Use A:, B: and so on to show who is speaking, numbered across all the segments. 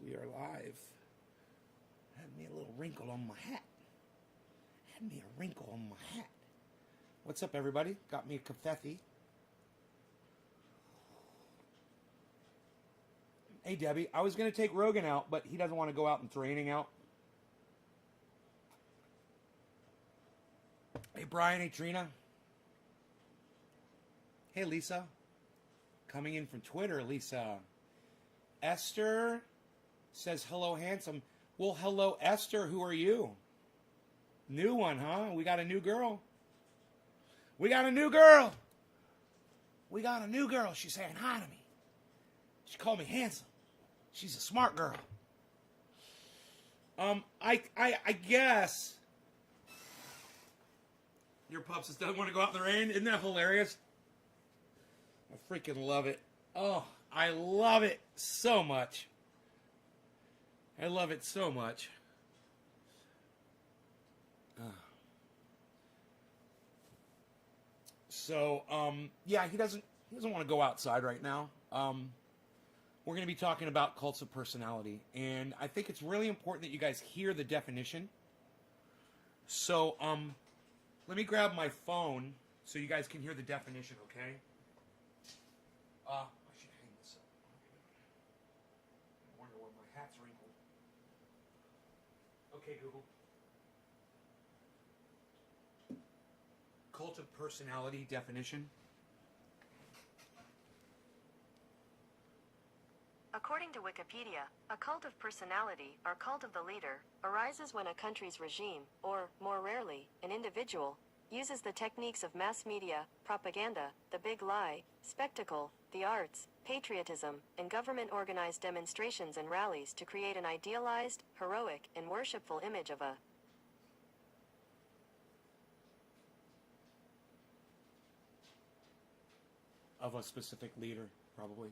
A: We are live. Had me a little wrinkle on my hat. Had me a wrinkle on my hat. What's up, everybody? Got me a cafetti. Hey, Debbie. I was going to take Rogan out, but he doesn't want to go out and it's raining out. Hey, Brian. Hey, Trina. Hey, Lisa. Coming in from Twitter, Lisa. Esther says, hello, handsome. Well, hello, Esther. Who are you? New one, huh? We got a new girl. We got a new girl. We got a new girl. She's saying hi to me. She called me handsome. She's a smart girl. I guess your pups just doesn't want to go out in the rain. Isn't that hilarious? I freaking love it. Oh, I love it so much. I love it so much. So, yeah, he doesn't want to go outside right now. We're going to be talking about cults of personality, and I think it's really important that you guys hear the definition. So, let me grab my phone so you guys can hear the definition, okay? I should hang this up. I wonder where my hat's wrinkled. Okay, Google. Cult of personality definition.
B: According to Wikipedia, a cult of personality, or cult of the leader, arises when a country's regime, or, more rarely, an individual, uses the techniques of mass media, propaganda, the big lie, spectacle, the arts, patriotism, and government-organized demonstrations and rallies to create an idealized, heroic, and worshipful image of a
A: specific leader, probably.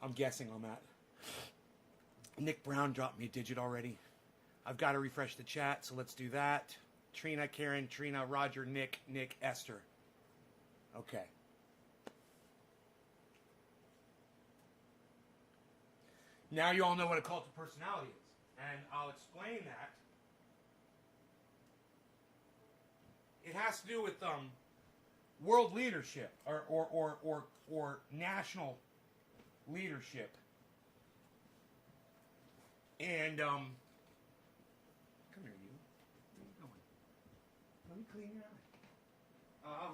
A: I'm guessing on that. Nick Brown dropped me a digit already. I've got to refresh the chat, so let's do that. Trina, Karen, Trina, Roger, Nick, Esther. Okay. Now you all know what a cult of personality is, and I'll explain that. It has to do with world leadership or national leadership. And come here, you. Where are you going? Let me clean your eye. Oh,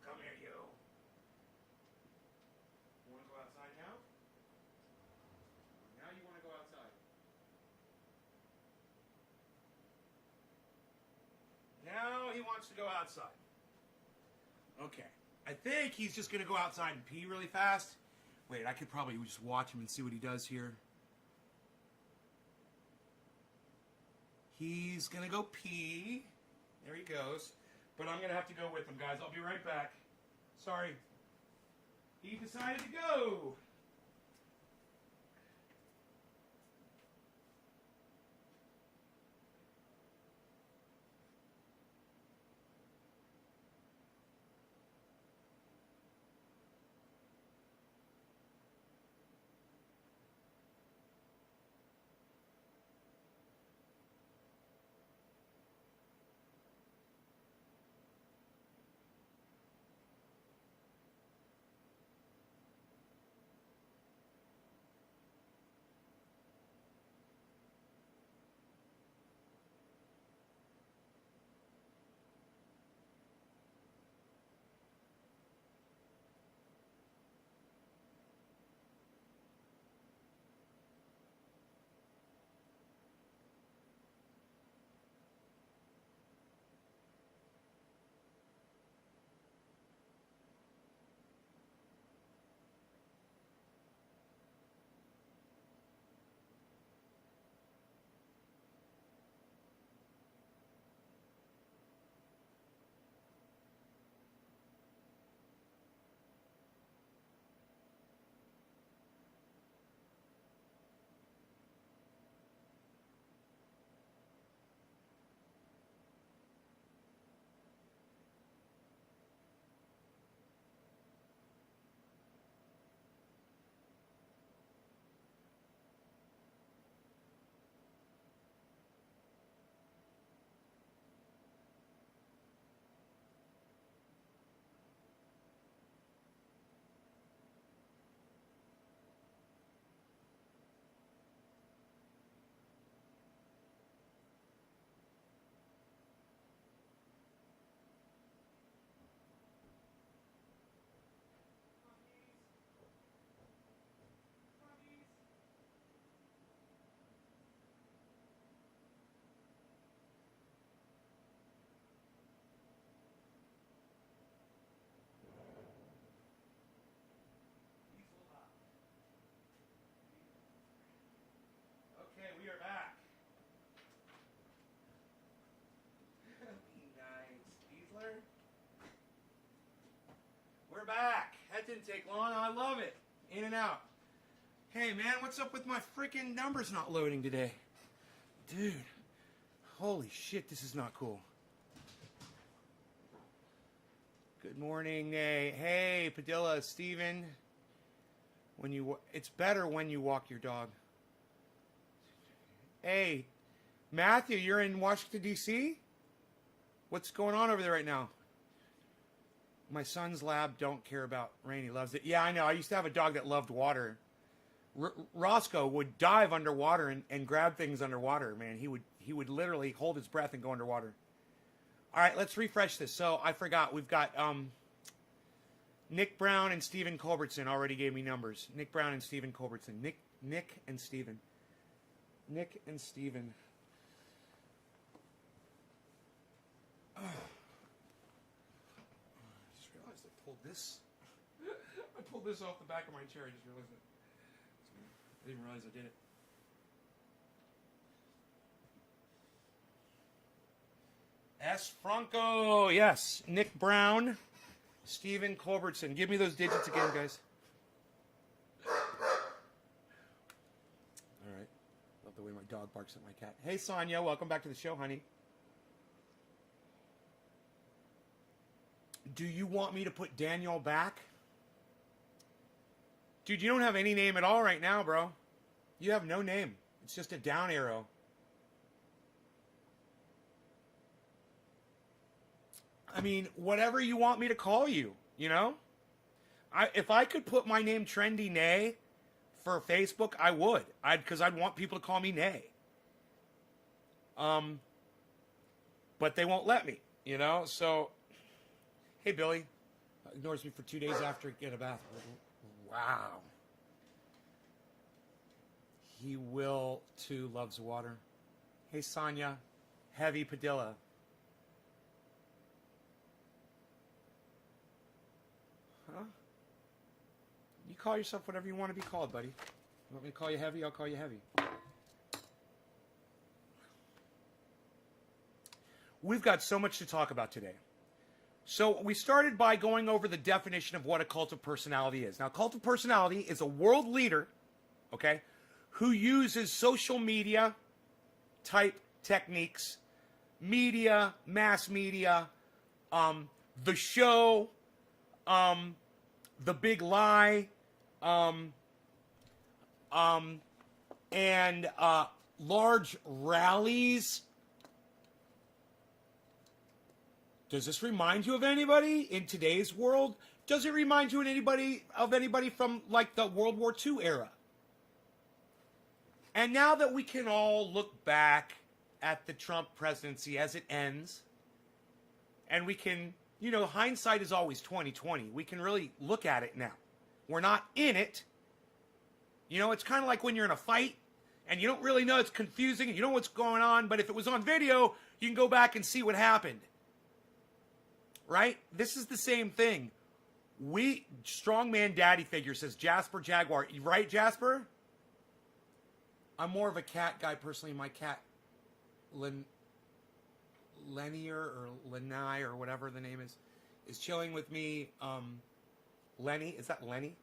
A: come here, you. You want to go outside now? Now you want to go outside. Now he wants to go outside. Okay. I think he's just going to go outside and pee really fast. Wait, I could probably just watch him and see what he does here. He's going to go pee. There he goes. But I'm going to have to go with him, guys. I'll be right back. Sorry. He decided to go. didn't take long. I love it. In and out. Hey, man, what's up with my freaking numbers not loading today? Dude, holy shit, this is not cool. Good morning, Nay. Hey, Padilla, Steven. It's better when you walk your dog. Hey, Matthew, you're in Washington, D.C.? What's going on over there right now? My son's lab don't care about rain. He loves it. Yeah, I know. I used to have a dog that loved water. Roscoe would dive underwater and grab things underwater, man. He would literally hold his breath and go underwater. All right, let's refresh this. So I forgot. We've got Nick Brown and Stephen Culbertson already gave me numbers. Nick Brown and Stephen Culbertson. Nick and Stephen. Nick and Stephen. I just realized I pulled this. I pulled this off the back of my chair. I just realized it. I didn't realize I did it. S. Franco, yes. Nick Brown, Stephen Culbertson. Give me those digits again, guys. All right. Love the way my dog barks at my cat. Hey, Sonia, welcome back to the show, honey. Do you want me to put Daniel back? Dude, you don't have any name at all right now, bro. You have no name. It's just a down arrow. I mean, whatever you want me to call you, you know? If I could put my name Trendy Nay for Facebook, I would. Because I'd want people to call me Nay. But they won't let me, you know? So, hey, Billy. Ignores me for 2 days after I get a bath. Wow. He will, too, loves water. Hey, Sonia. Heavy Padilla. Huh? You call yourself whatever you want to be called, buddy. You want me to call you Heavy? I'll call you Heavy. We've got so much to talk about today. So we started by going over the definition of what a cult of personality is. Now, cult of personality is a world leader, okay, who uses social media type techniques, media, mass media, the show, the big lie, and large rallies. Does this remind you of anybody in today's world? Does it remind you of anybody from like the World War II era? And now that we can all look back at the Trump presidency as it ends, and we can, you know, hindsight is always 20/20. We can really look at it now. We're not in it. You know, it's kind of like when you're in a fight and you don't really know, it's confusing and you know what's going on, but if it was on video, you can go back and see what happened. Right? This is the same thing. Strongman daddy figure says Jasper Jaguar. Right, Jasper? I'm more of a cat guy personally. My cat, Lennier or Lenai or whatever the name is chilling with me. Lenny, is that Lenny?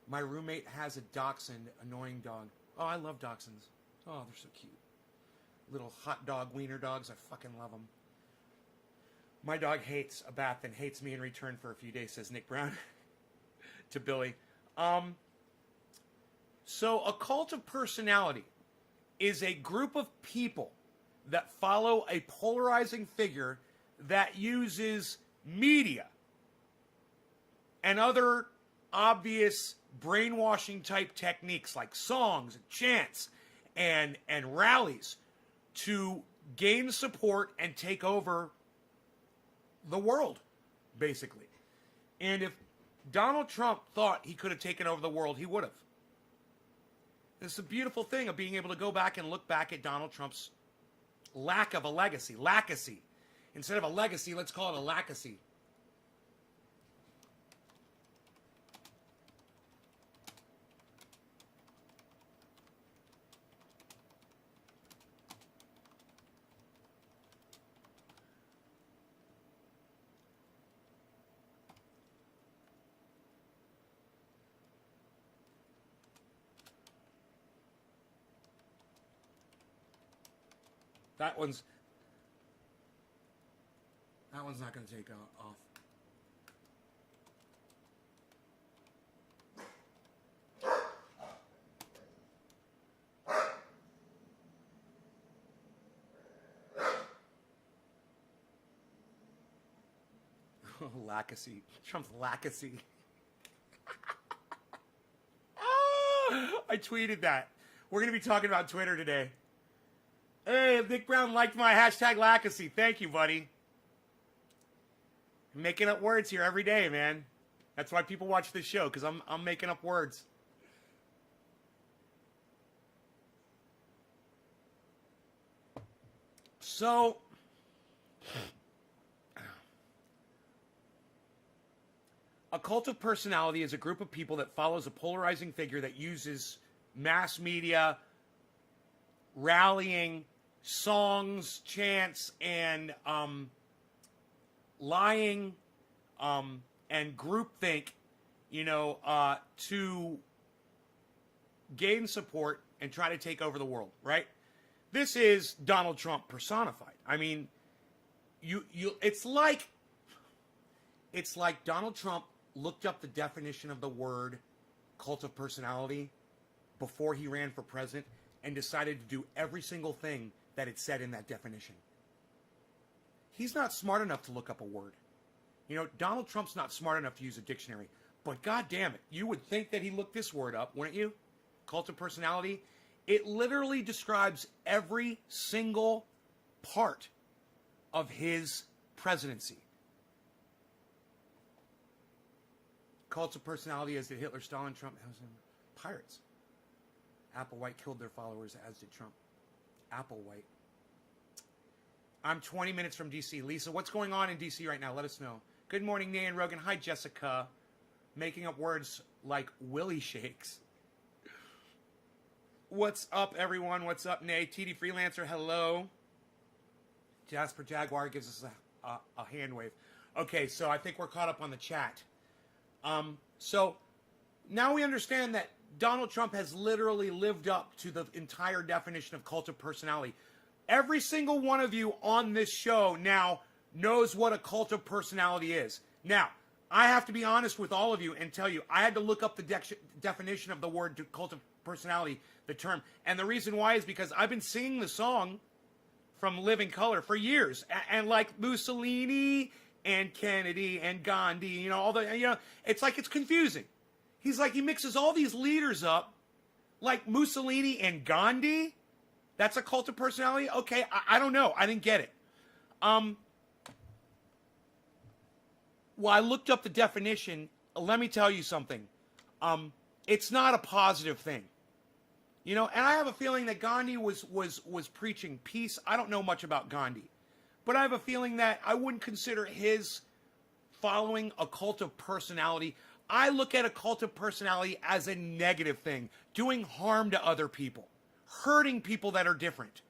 A: My roommate has a dachshund, annoying dog. Oh, I love dachshunds. Oh, they're so cute. Little hot dog wiener dogs. I fucking love them. My dog hates a bath and hates me in return for a few days, says Nick Brown to Billy. So a cult of personality is a group of people that follow a polarizing figure that uses media and other obvious brainwashing type techniques like songs and chants and rallies to gain support and take over the world, basically. And if Donald Trump thought he could have taken over the world, he would have. This is a beautiful thing of being able to go back and look back at Donald Trump's lack of a legacy. Lacacy. Instead of a legacy, let's call it a lacacy. That one's not going to take off. Lacacy. Trump's lacacy. I tweeted that. We're going to be talking about Twitter today. Hey, Nick Brown liked my hashtag lacacy. Thank you, buddy. I'm making up words here every day, man. That's why people watch this show, because I'm making up words. So, a cult of personality is a group of people that follows a polarizing figure that uses mass media, rallying, songs, chants, and lying and groupthink, to gain support and try to take over the world, right? This is Donald Trump personified. I mean, it's like Donald Trump looked up the definition of the word cult of personality before he ran for president and decided to do every single thing that it said in that definition. He's not smart enough to look up a word. Donald Trump's not smart enough to use a dictionary. But God damn it, you would think that he looked this word up, wouldn't you? Cult of personality. It literally describes every single part of his presidency. Cults of personality as did Hitler, Stalin, Trump, pirates. Applewhite killed their followers, as did Trump. Applewhite. I'm 20 minutes from D.C. Lisa, what's going on in D.C. right now? Let us know. Good morning, Nan Rogan. Hi, Jessica. Making up words like willy shakes. What's up, everyone? What's up, Nay? TD Freelancer, hello. Jasper Jaguar gives us a hand wave. Okay, so I think we're caught up on the chat. So now we understand that Donald Trump has literally lived up to the entire definition of cult of personality. Every single one of you on this show now knows what a cult of personality is. Now, I have to be honest with all of you and tell you, I had to look up the definition of the word cult of personality, the term. And the reason why is because I've been singing the song from Living Color for years. And like Mussolini and Kennedy and Gandhi, it's like it's confusing. He's like, he mixes all these leaders up, like Mussolini and Gandhi. That's a cult of personality? Okay, I don't know. I didn't get it. Well, I looked up the definition. Let me tell you something. It's not a positive thing. And I have a feeling that Gandhi was preaching peace. I don't know much about Gandhi. But I have a feeling that I wouldn't consider his following a cult of personality. I look at a cult of personality as a negative thing, doing harm to other people, hurting people that are different.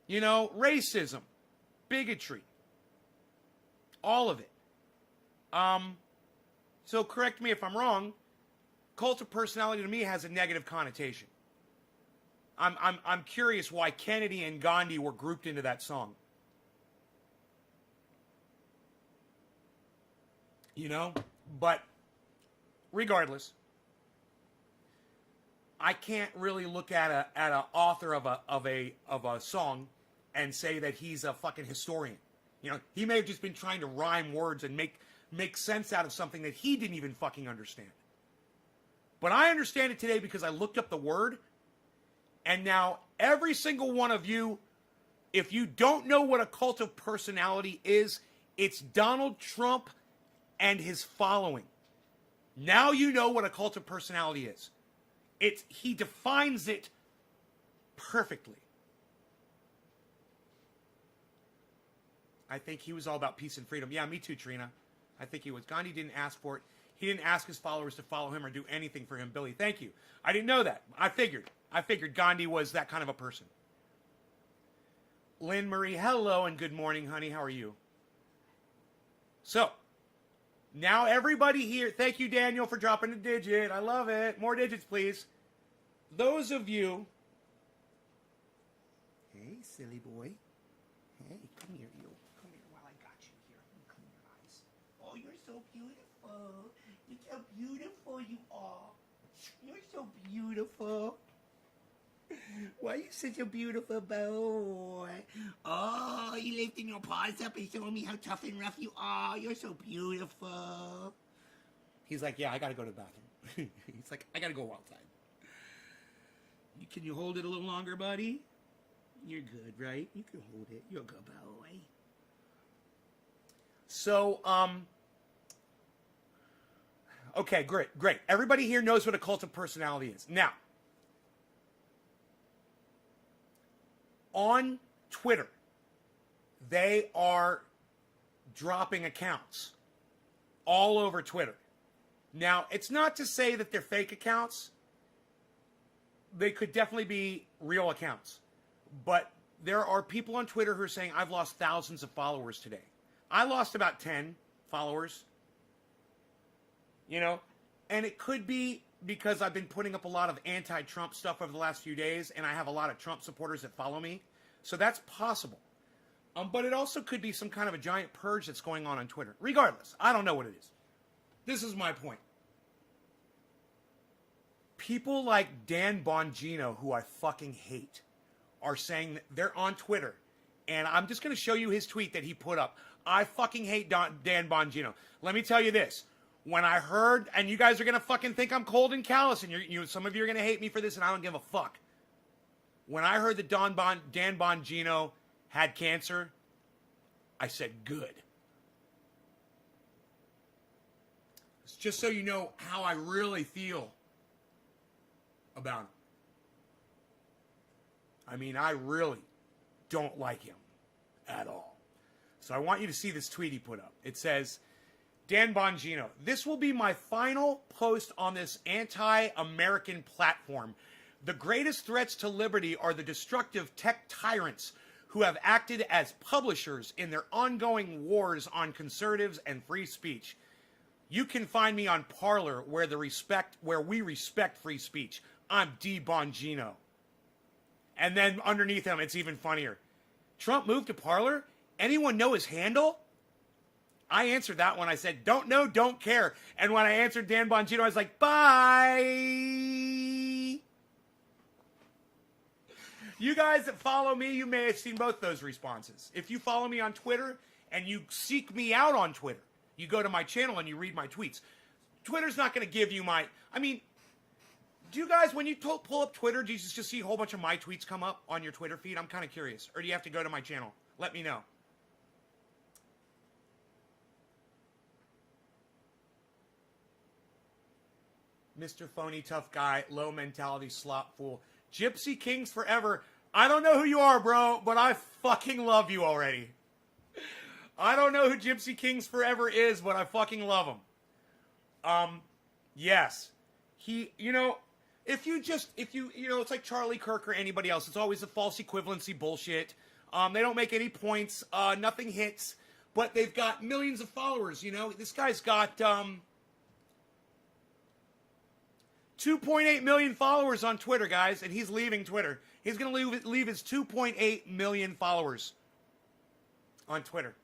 A: Racism, bigotry, all of it. So correct me if I'm wrong. Cult of personality to me has a negative connotation. I'm curious why Kennedy and Gandhi were grouped into that song. But regardless, I can't really look at an author of a song and say that he's a fucking historian. He may have just been trying to rhyme words and make sense out of something that he didn't even fucking understand. But I understand it today because I looked up the word, and now every single one of you, if you don't know what a cult of personality is, it's Donald Trump and his following. Now you know what a cult of personality is. He defines it perfectly. I think he was all about peace and freedom. Yeah, me too, Trina. I think he was. Gandhi didn't ask for it. He didn't ask his followers to follow him or do anything for him. Billy, thank you. I didn't know that. I figured Gandhi was that kind of a person. Lynn Marie, hello and good morning, honey. How are you? So, now everybody here, thank you, Daniel, for dropping a digit. I love it. More digits, please. Those of you, hey, silly boy. Hey, come here, you. Come here while I got you here. Let me clean your eyes. Oh, you're so beautiful. You're so beautiful, you are. You're so beautiful. Why are you such a beautiful boy? Oh, you lifting your paws up and showing me how tough and rough you are. You're so beautiful. He's like, yeah, I gotta go to the bathroom. He's like, I gotta go outside. Can you hold it a little longer, buddy? You're good, right? You can hold it. You're a good boy. So, okay, great. Everybody here knows what a cult of personality is. Now, on Twitter, they are dropping accounts all over Twitter. Now, it's not to say that they're fake accounts. They could definitely be real accounts. But there are people on Twitter who are saying, I've lost thousands of followers today. I lost about 10 followers. You know? And it could be because I've been putting up a lot of anti-Trump stuff over the last few days, and I have a lot of Trump supporters that follow me. So that's possible. But it also could be some kind of a giant purge that's going on Twitter. Regardless, I don't know what it is. This is my point. People like Dan Bongino, who I fucking hate, are saying that they're on Twitter. And I'm just going to show you his tweet that he put up. I fucking hate Dan Bongino. Let me tell you this. When I heard, and you guys are going to fucking think I'm cold and callous, and some of you are going to hate me for this, and I don't give a fuck. When I heard that Dan Bongino had cancer, I said, good. It's just so you know how I really feel about him. I mean, I really don't like him at all. So I want you to see this tweet he put up. It says, Dan Bongino, this will be my final post on this anti-American platform. The greatest threats to liberty are the destructive tech tyrants who have acted as publishers in their ongoing wars on conservatives and free speech. You can find me on Parler, where we respect free speech. I'm D. Bongino. And then underneath him, it's even funnier. Trump moved to Parler? Anyone know his handle? I answered that when I said, don't know, don't care. And when I answered Dan Bongino, I was like, bye. You guys that follow me, you may have seen both those responses. If you follow me on Twitter and you seek me out on Twitter, you go to my channel and you read my tweets. Twitter's not going to give you do you guys, when you pull up Twitter, do you just see a whole bunch of my tweets come up on your Twitter feed? I'm kind of curious. Or do you have to go to my channel? Let me know. Mr. Phony Tough Guy, low mentality slop fool. Gypsy Kings forever. I don't know who you are, bro, but I fucking love you already. I don't know who Gypsy Kings forever is, but I fucking love him. Yes. If you it's like Charlie Kirk or anybody else. It's always a false equivalency bullshit. They don't make any points. Nothing hits. But they've got millions of followers, This guy's got 2.8 million followers on Twitter, guys, and he's leaving Twitter. He's going to leave his 2.8 million followers on Twitter.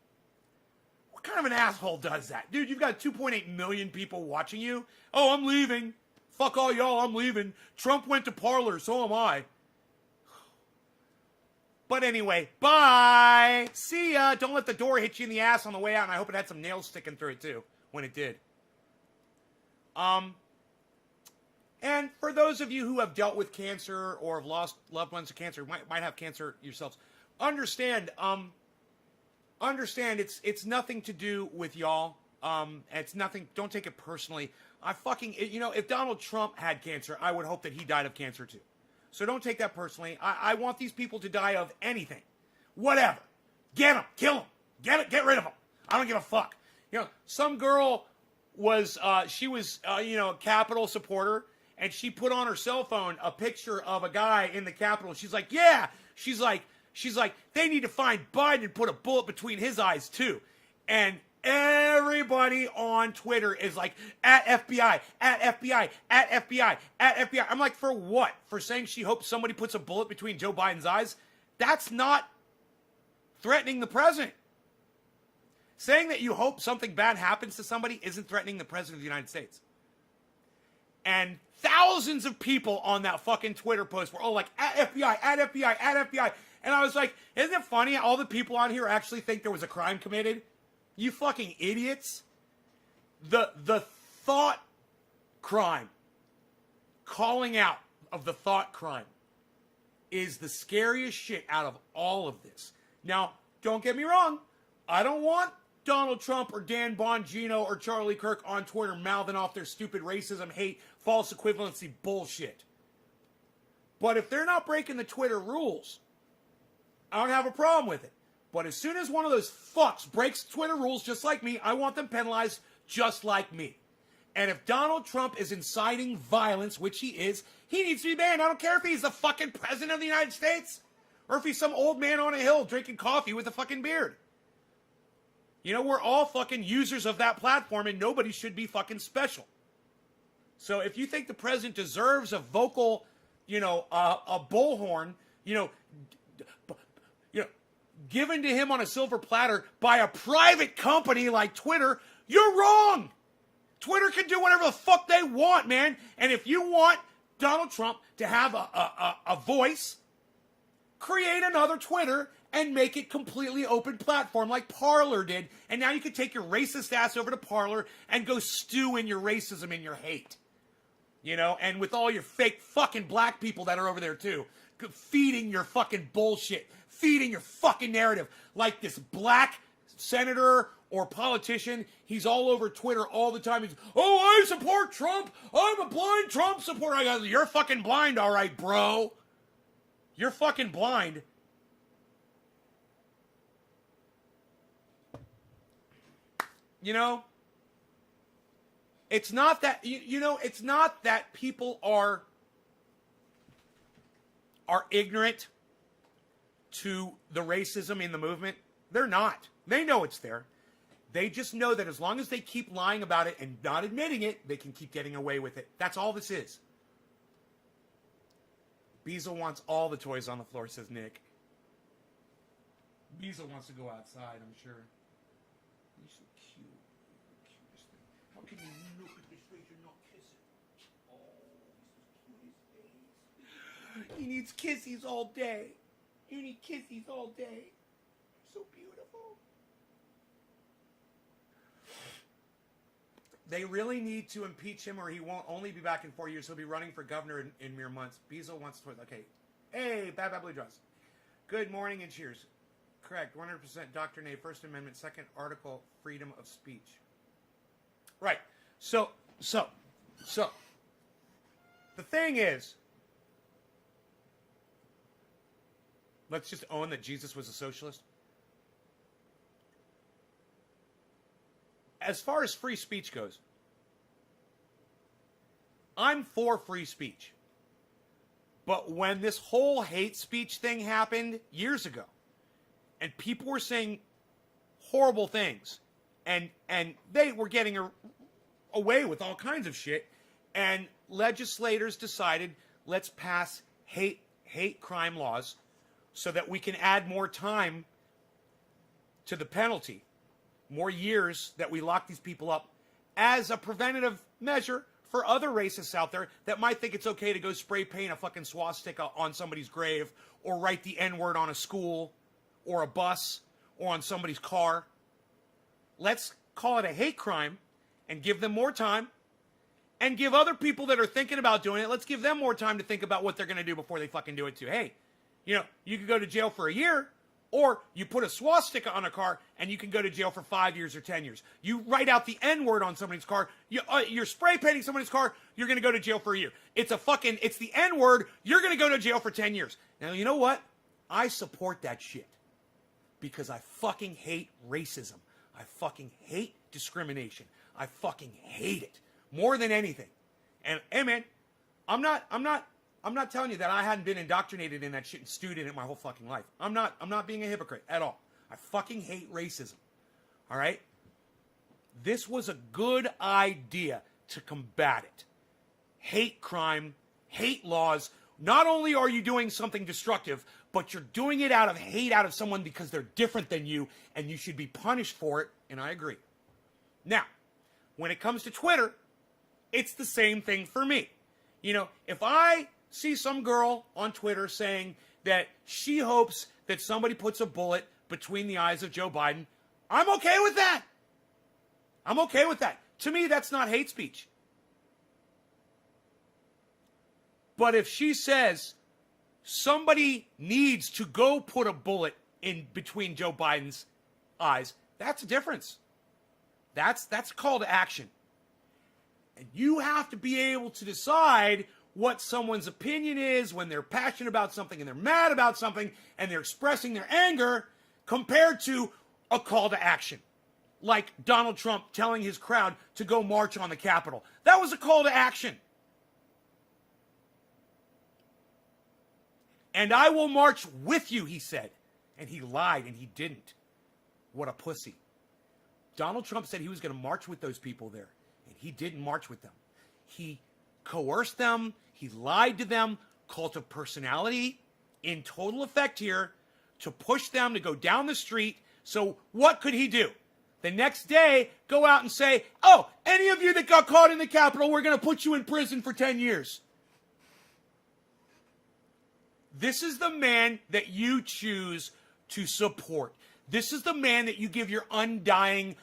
A: What kind of an asshole does that? Dude, you've got 2.8 million people watching you. Oh, I'm leaving. Fuck all y'all, I'm leaving. Trump went to Parler, so am I. But anyway, bye. See ya. Don't let the door hit you in the ass on the way out, and I hope it had some nails sticking through it, too, when it did. And for those of you who have dealt with cancer or have lost loved ones to cancer, might have cancer yourselves, understand it's nothing to do with y'all. It's nothing. Don't take it personally. If Donald Trump had cancer, I would hope that he died of cancer too. So don't take that personally. I want these people to die of anything, whatever. Get them, kill them, get rid of them. I don't give a fuck. Some girl was a Capitol supporter, and she put on her cell phone a picture of a guy in the Capitol. She's like, yeah. She's like, they need to find Biden and put a bullet between his eyes too. And everybody on Twitter is like, at FBI, at FBI, at FBI, at FBI. I'm like, for what? For saying she hopes somebody puts a bullet between Joe Biden's eyes? That's not threatening the president. Saying that you hope something bad happens to somebody isn't threatening the president of the United States. And thousands of people on that fucking Twitter post were all like, at FBI, at FBI, at FBI. And I was like, isn't it funny all the people on here actually think there was a crime committed? You fucking idiots. The thought crime, calling out of the thought crime, is the scariest shit out of all of this. Now, don't get me wrong. I don't want Donald Trump or Dan Bongino or Charlie Kirk on Twitter mouthing off their stupid racism, hate, false equivalency bullshit. But if they're not breaking the Twitter rules, I don't have a problem with it. But as soon as one of those fucks breaks Twitter rules just like me, I want them penalized just like me. And if Donald Trump is inciting violence, which he is, he needs to be banned. I don't care if he's the fucking president of the United States or if he's some old man on a hill drinking coffee with a fucking beard. You know, we're all fucking users of that platform and nobody should be fucking special. So if you think the president deserves a vocal, a bullhorn, given to him on a silver platter by a private company like Twitter, you're wrong. Twitter can do whatever the fuck they want, man. And if you want Donald Trump to have a voice, create another Twitter and make it completely open platform like Parler did. And now you can take your racist ass over to Parler and go stew in your racism and your hate. And with all your fake fucking black people that are over there too, feeding your fucking bullshit, feeding your fucking narrative. Like this black senator or politician, he's all over Twitter all the time. He's, I support Trump. I'm a blind Trump supporter. I go, you're fucking blind, all right, bro. You're fucking blind. It's not that, it's not that people are ignorant to the racism in the movement. They're not. They know it's there. They just know that as long as they keep lying about it and not admitting it, they can keep getting away with it. That's all this is. Beazle wants all the toys on the floor, says Nick. Beazle wants to go outside, I'm sure. He's so cute. Cutest thing. How can you look at this face and not kiss it? Oh, he's the cutest face. He needs kissies all day. You need kissies all day. So beautiful. They really need to impeach him or he won't only be back in 4 years. He'll be running for governor in mere months. Beazle wants to... Okay. Hey, Bad Blue Jaws. Good morning and cheers. Correct. 100% Dr. Nay, First Amendment, Second Article, freedom of speech. Right. So. The thing is, let's just own that Jesus was a socialist. As far as free speech goes, I'm for free speech. But when this whole hate speech thing happened years ago, and people were saying horrible things, and they were getting away with all kinds of shit, and legislators decided, let's pass hate crime laws so that we can add more time to the penalty. More years that we lock these people up as a preventative measure for other racists out there that might think it's okay to go spray paint a fucking swastika on somebody's grave or write the N-word on a school or a bus or on somebody's car. Let's call it a hate crime and give them more time and give other people that are thinking about doing it, let's give them more time to think about what they're going to do before they fucking do it too. Hey, you could go to jail for a year. Or you put a swastika on a car and you can go to jail for 5 years or 10 years. You write out the N-word on somebody's car. You're spray painting somebody's car. You're going to go to jail for a year. It's the N-word. You're going to go to jail for 10 years. Now, you know what? I support that shit. Because I fucking hate racism. I fucking hate discrimination. I fucking hate it. More than anything. And, hey man, I'm not telling you that I hadn't been indoctrinated in that shit and stewed in it my whole fucking life. I'm not being a hypocrite at all. I fucking hate racism. All right? This was a good idea to combat it. Hate crime, hate laws. not only are you doing something destructive, but you're doing it out of hate out of someone because they're different than you, and you should be punished for it, and I agree. Now, when it comes to Twitter, it's the same thing for me. You know, if I see some girl on Twitter saying that she hopes that somebody puts a bullet between the eyes of Joe Biden, I'm okay with that. I'm okay with that. To me, that's not hate speech. But if she says somebody needs to go put a bullet in between Joe Biden's eyes, that's a difference. That's a call to action. And you have to be able to decide what someone's opinion is when they're passionate about something and they're mad about something and they're expressing their anger compared to a call to action. Like Donald Trump telling his crowd to go march on the Capitol. That was a call to action. And I will march with you, he said. And he lied and he didn't. What a pussy. Donald Trump said he was going to march with those people there. And he didn't march with them. He coerced them. He lied to them. Cult of personality in total effect here to push them to go down the street. So what could he do? The next day, go out and say, oh, any of you that got caught in the Capitol, we're going to put you in prison for 10 years. This is the man that you choose to support. This is the man that you give your undying,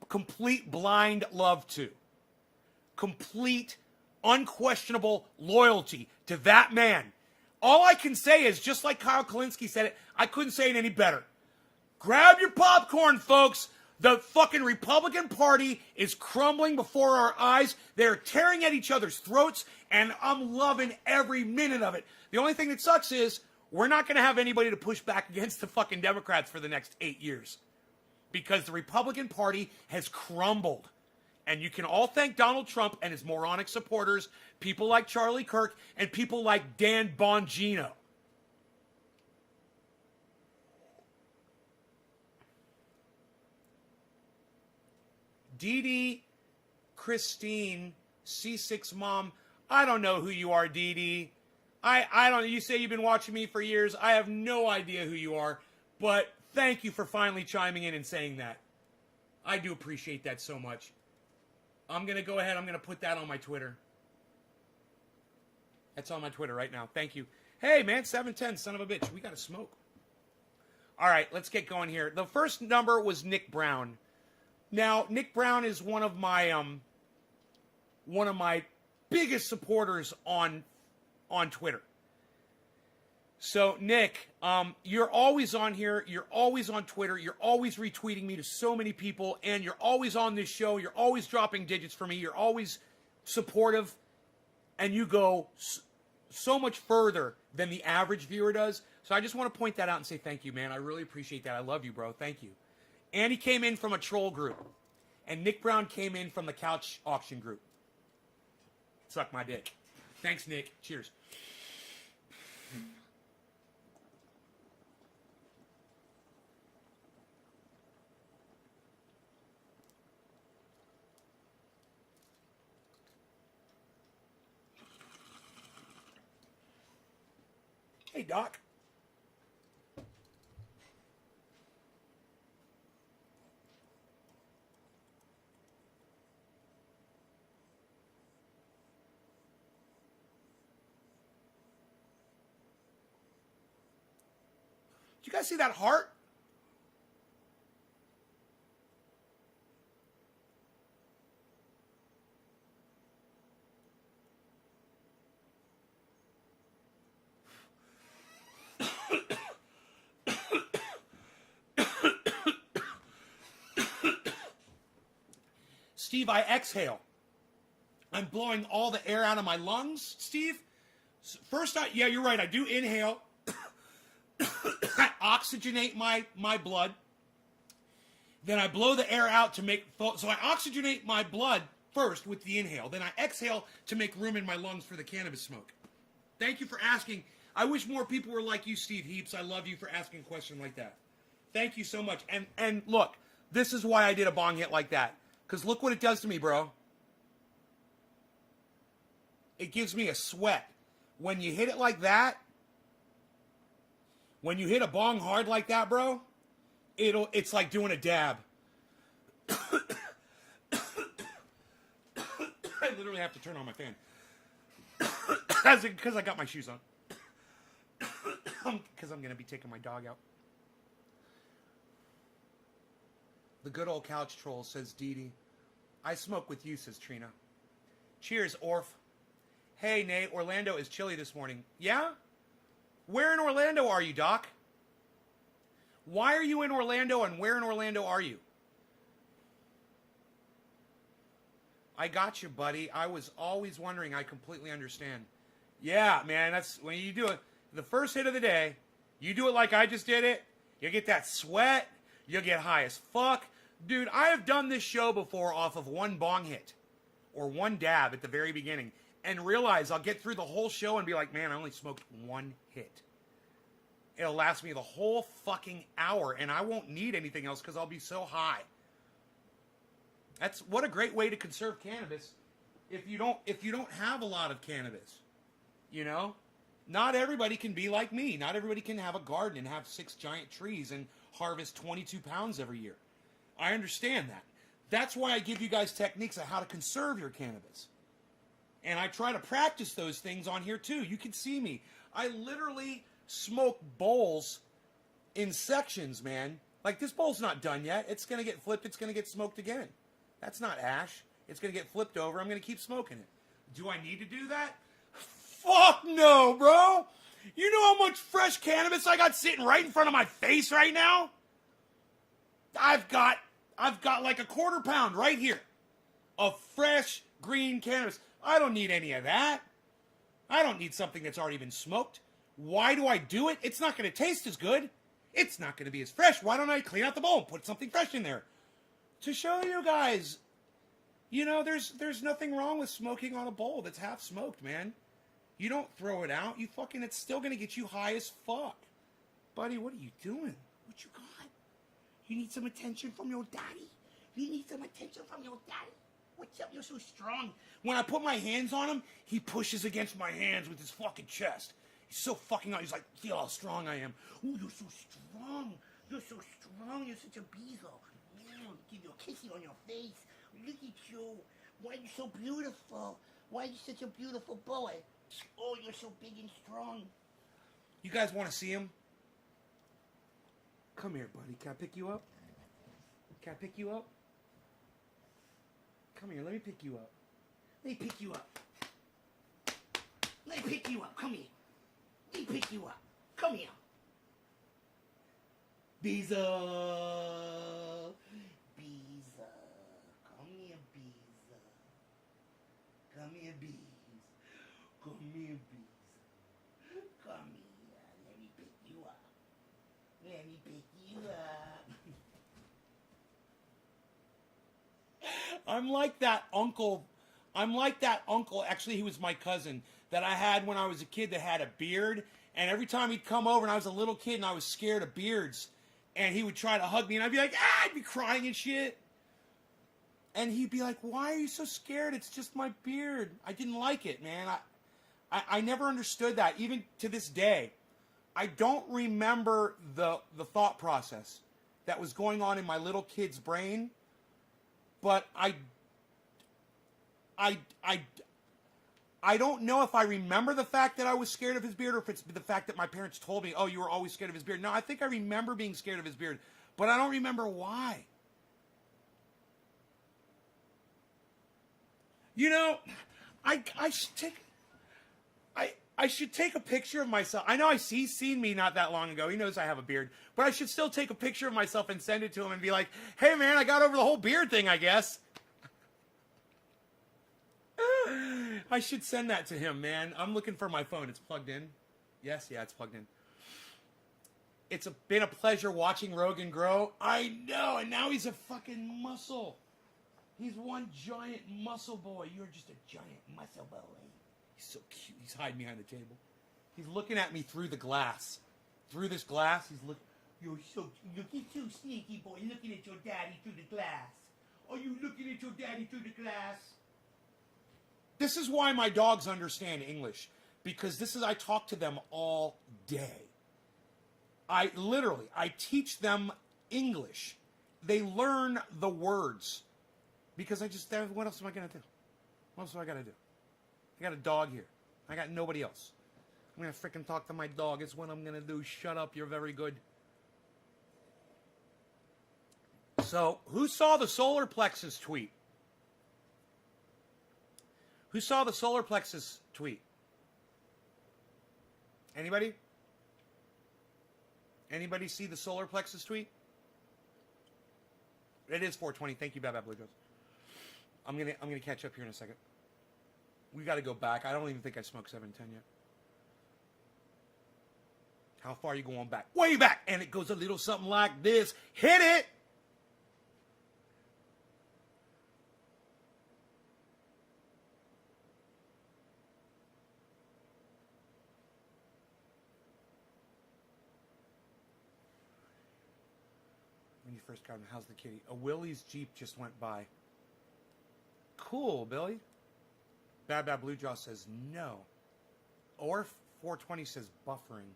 A: complete blind love to. Complete, unquestionable loyalty to that man. All I can say is, just like Kyle Kalinske said it, I couldn't say it any better. Grab your popcorn, folks. The fucking Republican Party is crumbling before our eyes. They're tearing at each other's throats, and I'm loving every minute of it. The only thing that sucks is we're not going to have anybody to push back against the fucking Democrats for the next 8 years because the Republican Party has crumbled. And you can all thank Donald Trump and his moronic supporters, people like Charlie Kirk, and people like Dan Bongino. Dee Christine, C6 Mom, I don't know who you are, Dee. I don't, you say you've been watching me for years. I have no idea who you are, but thank you for finally chiming in and saying that. I do appreciate that so much. I'm going to go ahead, I'm going to put that on my Twitter. That's on my Twitter right now. Thank you. Hey, man, 710, son of a bitch. We got to smoke. All right, let's get going here. The first number was Nick Brown. Now, Nick Brown is one of my biggest supporters on Twitter. So, Nick, you're always on here. You're always on Twitter. You're always retweeting me to so many people, and you're always on this show. You're always dropping digits for me. You're always supportive, and you go so much further than the average viewer does. So I just want to point that out and say thank you, man. I really appreciate that. I love you, bro. Thank you. Andy came in from a troll group, and Nick Brown came in from the couch auction group. Suck my dick. Thanks, Nick. Cheers. Hey, Doc. Did you guys see that heart? Steve, I exhale. I'm blowing all the air out of my lungs, Steve. First, yeah, you're right. I do inhale. I oxygenate my blood. Then I blow the air out to make... So I oxygenate my blood first with the inhale. Then I exhale to make room in my lungs for the cannabis smoke. Thank you for asking. I wish more people were like you, Steve Heaps. I love you for asking a question like that. Thank you so much. And look, this is why I did a bong hit like that. Because look what it does to me, bro. It gives me a sweat. when you hit it like that, when you hit a bong hard like that, bro, it's like doing a dab. I literally have to turn on my fan. Because I got my shoes on. Because I'm going to be taking my dog out. The good old couch troll, says Dee Dee. I smoke with you, says Trina. Cheers, Orf. Hey, Nate, Orlando is chilly this morning. Yeah? Where in Orlando are you, Doc? Why are you in Orlando, and where in Orlando are you? I got you, buddy. I was always wondering. I completely understand. Yeah, man, that's when you do it. The first hit of the day, you do it like I just did it, you get that sweat, you'll get high as fuck. Dude, I have done this show before off of one bong hit or one dab at the very beginning and realize I'll get through the whole show and be like, man, I only smoked one hit. It'll last me the whole fucking hour and I won't need anything else because I'll be so high. That's what a great way to conserve cannabis if you don't have a lot of cannabis. You know? Not everybody can be like me. Not everybody can have a garden and have 6 giant trees and harvest 22 pounds every year. I understand that. That's why I give you guys techniques on how to conserve your cannabis. And I try to practice those things on here too. You can see me. I literally smoke bowls in sections, man. Like this bowl's not done yet. It's going to get flipped. It's going to get smoked again. That's not ash. It's going to get flipped over. I'm going to keep smoking it. Do I need to do that? Fuck no, bro. You know how much fresh cannabis I got sitting right in front of my face right now? I've got like a quarter pound right here of fresh green cannabis. I don't need any of that. I don't need something that's already been smoked. Why do I do it? It's not going to taste as good. It's not going to be as fresh. Why don't I clean out the bowl and put something fresh in there? To show you guys, you know, there's nothing wrong with smoking on a bowl that's half smoked, man. You don't throw it out. It's still going to get you high as fuck. Buddy, what are you doing? What you got? You need some attention from your daddy. You need some attention from your daddy. What's up? You're so strong. When I put my hands on him, he pushes against my hands with his fucking chest. He's so fucking out. He's like, feel how strong I am. Ooh, you're so strong. You're so strong. You're such a beagle. Give you a kissy on your face. Look at you. Why are you so beautiful? Why are you such a beautiful boy? Oh, you're so big and strong. You guys want to see him? Come here, buddy. Can I pick you up? Can I pick you up? Come here. Let me pick you up. Let me pick you up. Let me pick you up. Come here. Let me pick you up. Come here. Beezer. Beezer. Come here, Beezer. Come here, Beezer. Come here, Beezer. Come here. Let me pick you up. Let me pick you up. I'm like that uncle. Actually, he was my cousin that I had when I was a kid that had a beard. And every time he'd come over and I was a little kid and I was scared of beards. And he would try to hug me and I'd be like, I'd be crying and shit. And he'd be like, why are you so scared? It's just my beard. I didn't like it, man. I never understood that. Even to this day, I don't remember the thought process that was going on in my little kid's brain. But I don't know if I remember the fact that I was scared of his beard or if it's the fact that my parents told me, oh, you were always scared of his beard. No, I think I remember being scared of his beard, but I don't remember why. You know, I should take a picture of myself. I know he's seen me not that long ago. He knows I have a beard. But I should still take a picture of myself and send it to him and be like, hey, man, I got over the whole beard thing, I guess. I should send that to him, man. I'm looking for my phone. It's plugged in. Yes, yeah, it's plugged in. It's been a pleasure watching Rogan grow. I know, and now he's a fucking muscle. He's one giant muscle boy. You're just a giant muscle boy. He's so cute. He's hiding behind the table. He's looking at me through the glass. Through this glass, he's looking. You're so sneaky, boy, looking at your daddy through the glass. Are you looking at your daddy through the glass? This is why my dogs understand English. because I talk to them all day. I teach them English. They learn the words because what else am I going to do? What else do I got to do? I got a dog here. I got nobody else. I'm going to freaking talk to my dog. It's what I'm going to do. Shut up. You're very good. So, who saw the solar plexus tweet? Who saw the solar plexus tweet? Anybody? Anybody see the solar plexus tweet? It is 4:20. Thank you, Bad Blue Joes. I'm gonna catch up here in a second. We got to go back. I don't even think I smoked 710 yet. How far are you going back? Way back, and it goes a little something like this. Hit it. When you first got him, how's the kitty? A Willie's Jeep just went by. Cool, Billy. Bad Blue Jaw says no. Or 420 says buffering.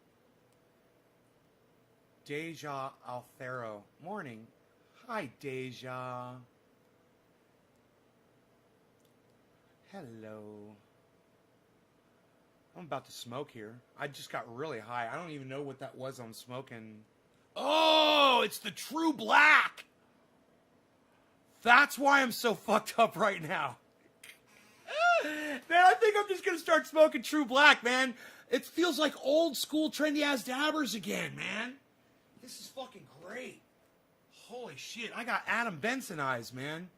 A: Deja Alfaro. Morning. Hi, Deja. Hello. I'm about to smoke here. I just got really high. I don't even know what that was I'm smoking. Oh, it's the True Black. That's why I'm so fucked up right now. Man, I think I'm just going to start smoking True Black, man. It feels like old school trendy ass dabbers again, man. This is fucking great. Holy shit, I got Adam Benson eyes, man.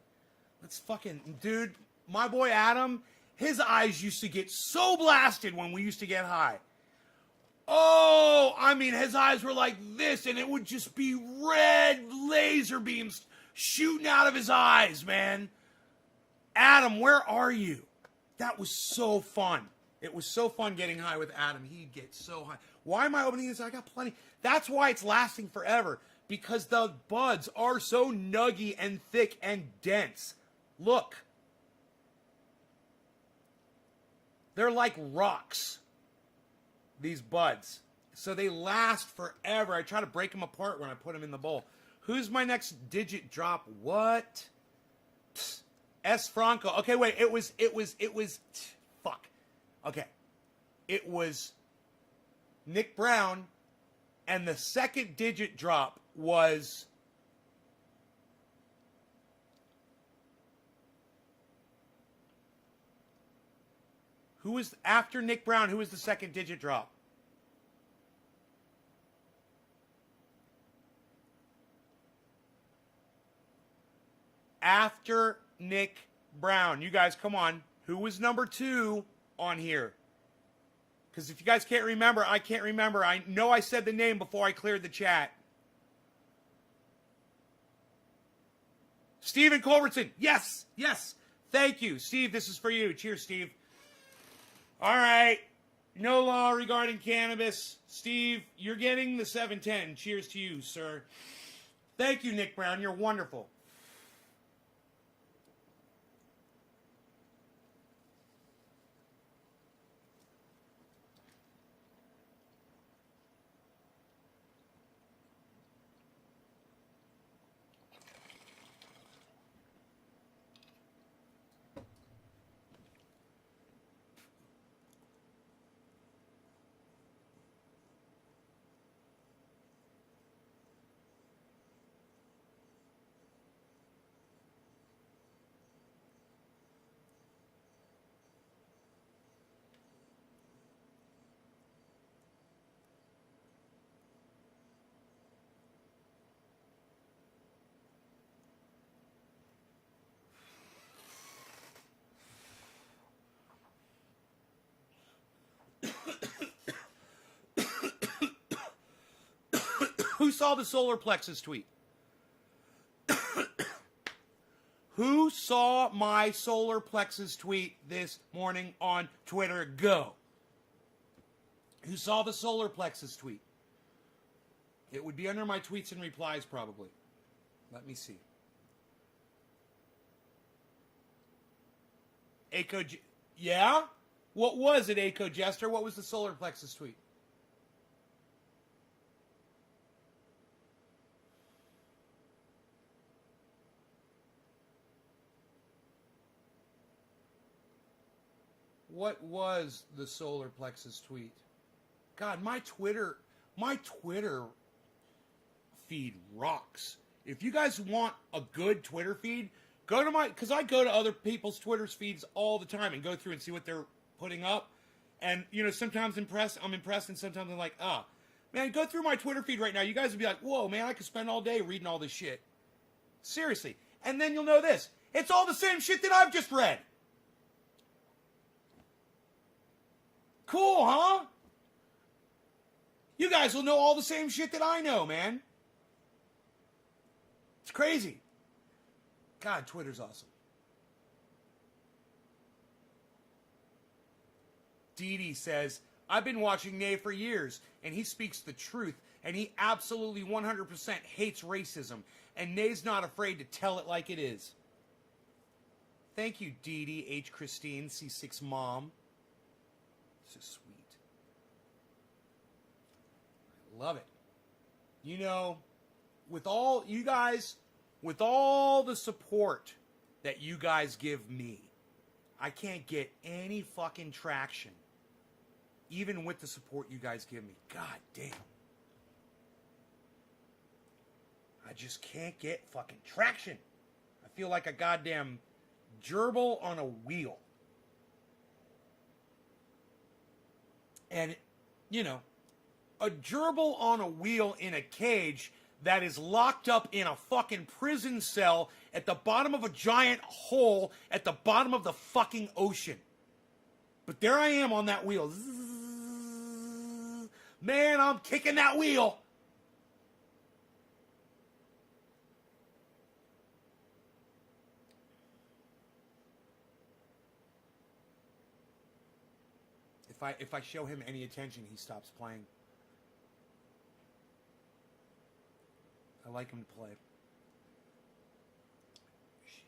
A: Let's fucking, dude, my boy Adam, his eyes used to get so blasted when we used to get high. Oh, I mean, his eyes were like this, and it would just be red laser beams shooting out of his eyes, man. Adam, where are you? That was so fun. It was so fun getting high with Adam. He'd get so high. Why am I opening this? I got plenty. That's why it's lasting forever. Because the buds are so nuggy and thick and dense. Look. They're like rocks. These buds. So they last forever. I try to break them apart when I put them in the bowl. Who's my next digit drop? What? S. Franco. Okay, wait. It was. Fuck. Okay. It was Nick Brown, and the second digit drop was who was after Nick Brown? Who was the second digit drop? After Nick Brown. You guys, come on. Who was number 2 on here? Because if you guys can't remember, I can't remember. I know I said the name before I cleared the chat. Stephen Culbertson. Yes, yes. Thank you. Steve, this is for you. Cheers, Steve. All right. No law regarding cannabis. Steve, you're getting the 710. Cheers to you, sir. Thank you, Nick Brown. You're wonderful. Who saw the solar plexus tweet? Who saw my solar plexus tweet this morning on Twitter? Go. Who saw the solar plexus tweet? It would be under my tweets and replies probably. Let me see. Yeah? What was it, Aco Jester? What was the solar plexus tweet? What was the solar plexus tweet? God, my Twitter feed rocks. If you guys want a good Twitter feed, go to because I go to other people's Twitter's feeds all the time and go through and see what they're putting up. And, you know, sometimes I'm impressed, and sometimes I'm like, man, go through my Twitter feed right now. You guys would be like, whoa, man, I could spend all day reading all this shit. Seriously. And then you'll know this. It's all the same shit that I've just read. Cool, huh? You guys will know all the same shit that I know, man. It's crazy. God, Twitter's awesome. Dee Dee says, I've been watching Nay for years, and he speaks the truth, and he absolutely 100% hates racism, and Nay's not afraid to tell it like it is. Thank you, Dee Dee, H. Christine, C6 Mom. This is sweet. I love it. You know, with all you guys, with all the support that you guys give me, I can't get any fucking traction. Even with the support you guys give me. God damn. I just can't get fucking traction. I feel like a goddamn gerbil on a wheel. And, you know, a gerbil on a wheel in a cage that is locked up in a fucking prison cell at the bottom of a giant hole at the bottom of the fucking ocean. But there I am on that wheel. Man, I'm kicking that wheel. If I show him any attention, he stops playing. I like him to play. She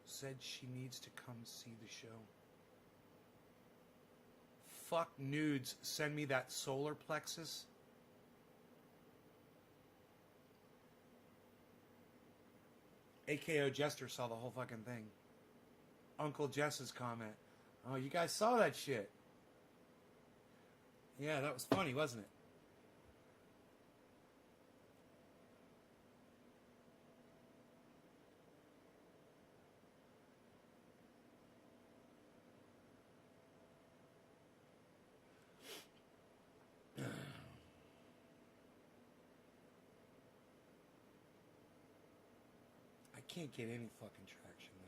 A: said she needs to come see the show. Fuck nudes. Send me that solar plexus. AKO Jester saw the whole fucking thing. Uncle Jess's comment. Oh, you guys saw that shit. Yeah, that was funny, wasn't it? I can't get any fucking traction, though.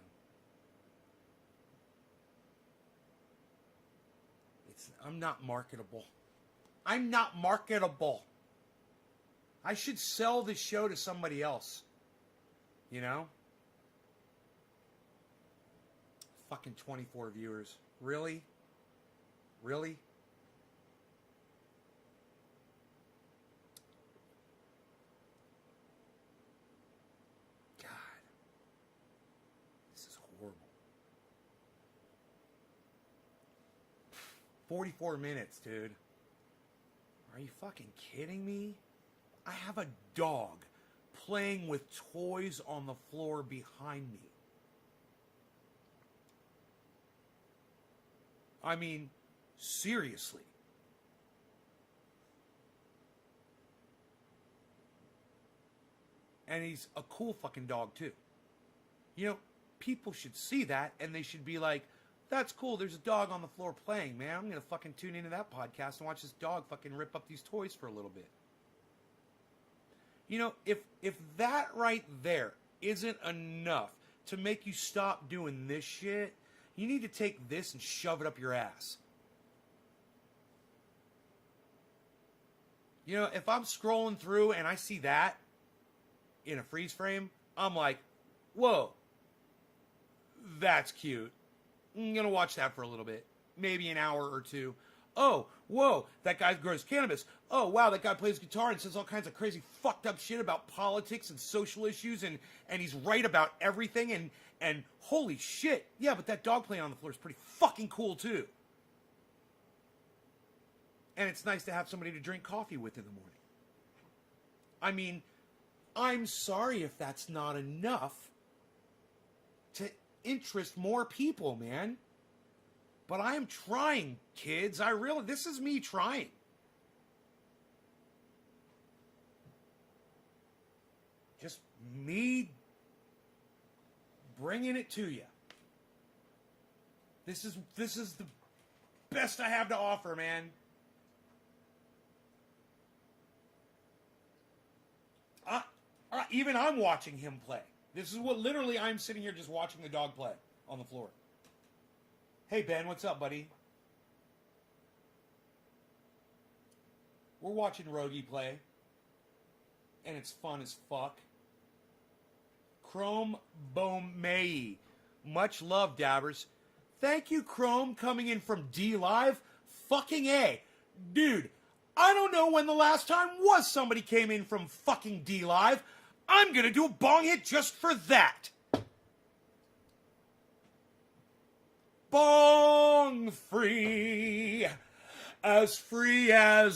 A: I'm not marketable. I'm not marketable. I should sell this show to somebody else. You know? Fucking 24 viewers. Really? Really? God. This is horrible. 44 minutes, dude. Are you fucking kidding me? I have a dog playing with toys on the floor behind me. I mean, seriously. And he's a cool fucking dog, too. You know, people should see that, and they should be like, that's cool, there's a dog on the floor playing, man. I'm gonna fucking tune into that podcast and watch this dog fucking rip up these toys for a little bit. You know, if that right there isn't enough to make you stop doing this shit, you need to take this and shove it up your ass. You know, if I'm scrolling through and I see that in a freeze frame, I'm like, whoa, that's cute. I'm going to watch that for a little bit. Maybe an hour or two. Oh, whoa, that guy grows cannabis. Oh, wow, that guy plays guitar and says all kinds of crazy fucked up shit about politics and social issues, and he's right about everything, and holy shit. Yeah, but that dog playing on the floor is pretty fucking cool, too. And it's nice to have somebody to drink coffee with in the morning. I mean, I'm sorry if that's not enough to interest more people, man. But I am trying, kids. This is me trying. Just me bringing it to you. This is the best I have to offer, man. Even I'm watching him play. This is what literally I'm sitting here just watching the dog play on the floor. Hey, Ben, what's up, buddy? We're watching Rogie play. And it's fun as fuck. Chrome Bomei. Much love, Dabbers. Thank you, Chrome, coming in from D Live. Fucking A. Dude, I don't know when the last time was somebody came in from fucking D Live. I'm gonna do a bong hit just for that. Bong free as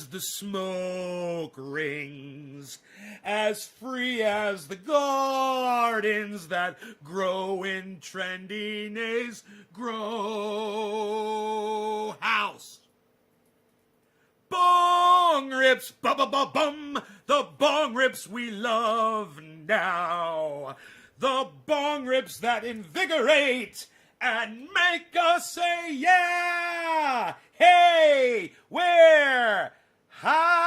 A: the smoke rings, as free as the gardens that grow in trendy nays grow house. Bong rips, ba-ba-ba-bum, the bong rips we love now. The bong rips that invigorate and make us say, yeah, hey, where, hi.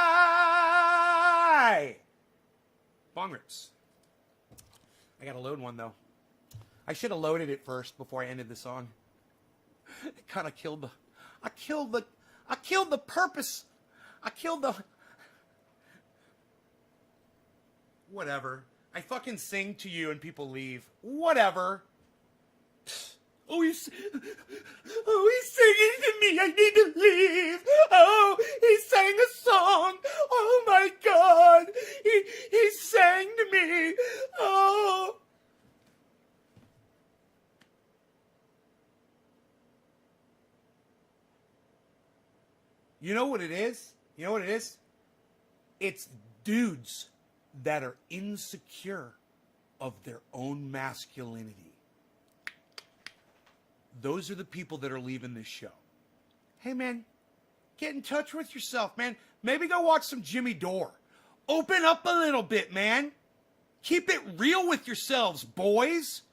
A: Bong rips. I gotta load one, though. I should have loaded it first before I ended the song. It kind of killed the purpose. Whatever. I fucking sing to you and people leave. Whatever. Oh, he's singing to me. I need to leave. Oh, he sang a song. Oh my God. He sang to me. Oh. You know what it is? It's dudes that are insecure of their own masculinity. Those are the people that are leaving this show. Hey, man, get in touch with yourself, man. Maybe go watch some Jimmy Dore. Open up a little bit, man. Keep it real with yourselves, boys.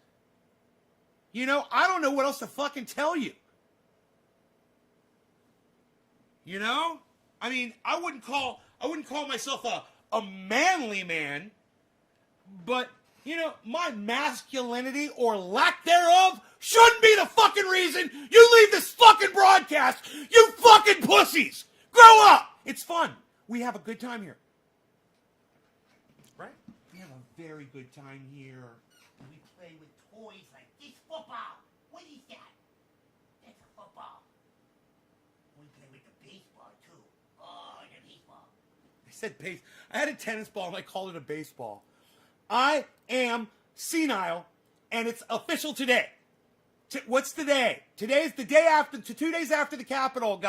A: You know, I don't know what else to fucking tell you. You know? I mean, I wouldn't call myself a manly man, but, you know, my masculinity or lack thereof shouldn't be the fucking reason you leave this fucking broadcast, you fucking pussies! Grow up! It's fun. We have a good time here. Right? We have a very good time here.
C: We play with toys like this football. What is that? That's a football. We play with the baseball, too. Oh, the baseball.
A: I said base. I had a tennis ball and I called it a baseball. I am senile, and it's official today. What's today? Today's the day after, 2 days after the Capitol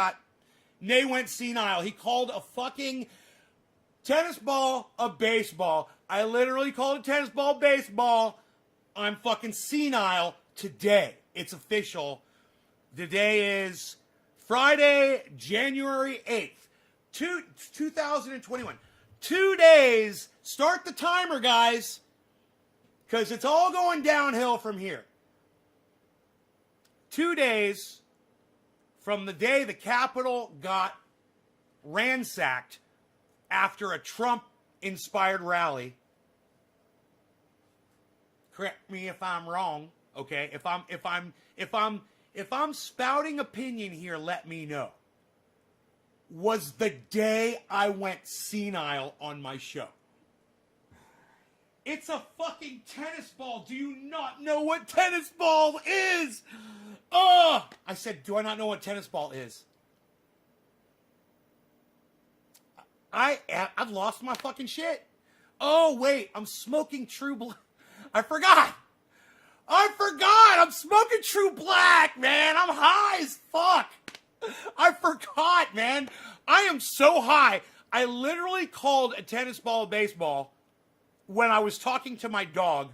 A: went senile. He called a fucking tennis ball a baseball. I literally called a tennis ball baseball. I'm fucking senile today. It's official. The day is Friday, January 8th, 2021. 2 days. Start the timer, guys, because it's all going downhill from here. 2 days from the day the Capitol got ransacked after a Trump-inspired rally. Correct me if I'm wrong, okay? If I'm spouting opinion here, let me know. Was the day I went senile on my show. It's a fucking tennis ball. Do you not know what tennis ball is? I said, do I not know what tennis ball is? I've lost my fucking shit. Oh, wait, I'm smoking True Black. I forgot. I'm smoking True Black, man. I'm high as fuck. I forgot, man. I am so high. I literally called a tennis ball a baseball when I was talking to my dog.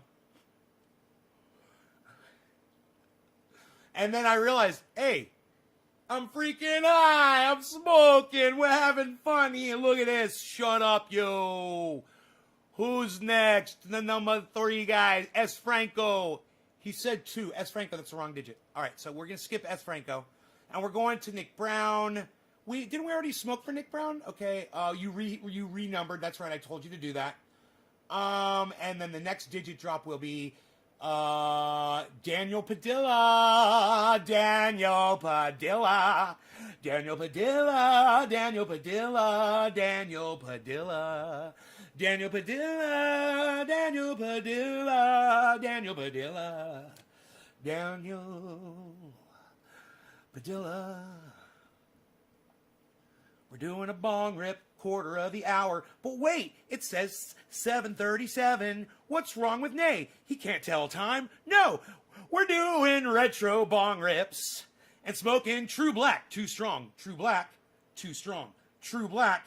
A: And then I realized, hey, I'm freaking high. I'm smoking. We're having fun here. Look at this. Shut up, yo. Who's next? The number 3 guy, S. Franco. He said 2. S. Franco, that's the wrong digit. All right, so we're going to skip S. Franco. And we're going to Nick Brown. Didn't we already smoke for Nick Brown? Okay, you renumbered. That's right, I told you to do that. And then the next digit drop will be Daniel Padilla. Daniel Padilla. Daniel Padilla. Daniel Padilla. Daniel Padilla. Daniel Padilla. Daniel Padilla. Daniel Padilla. Daniel Padilla. We're doing a bong rip, quarter of the hour. But wait, it says 7:37. What's wrong with Nay? He can't tell time. No, we're doing retro bong rips and smoking True Black, too strong. True Black, too strong. True Black,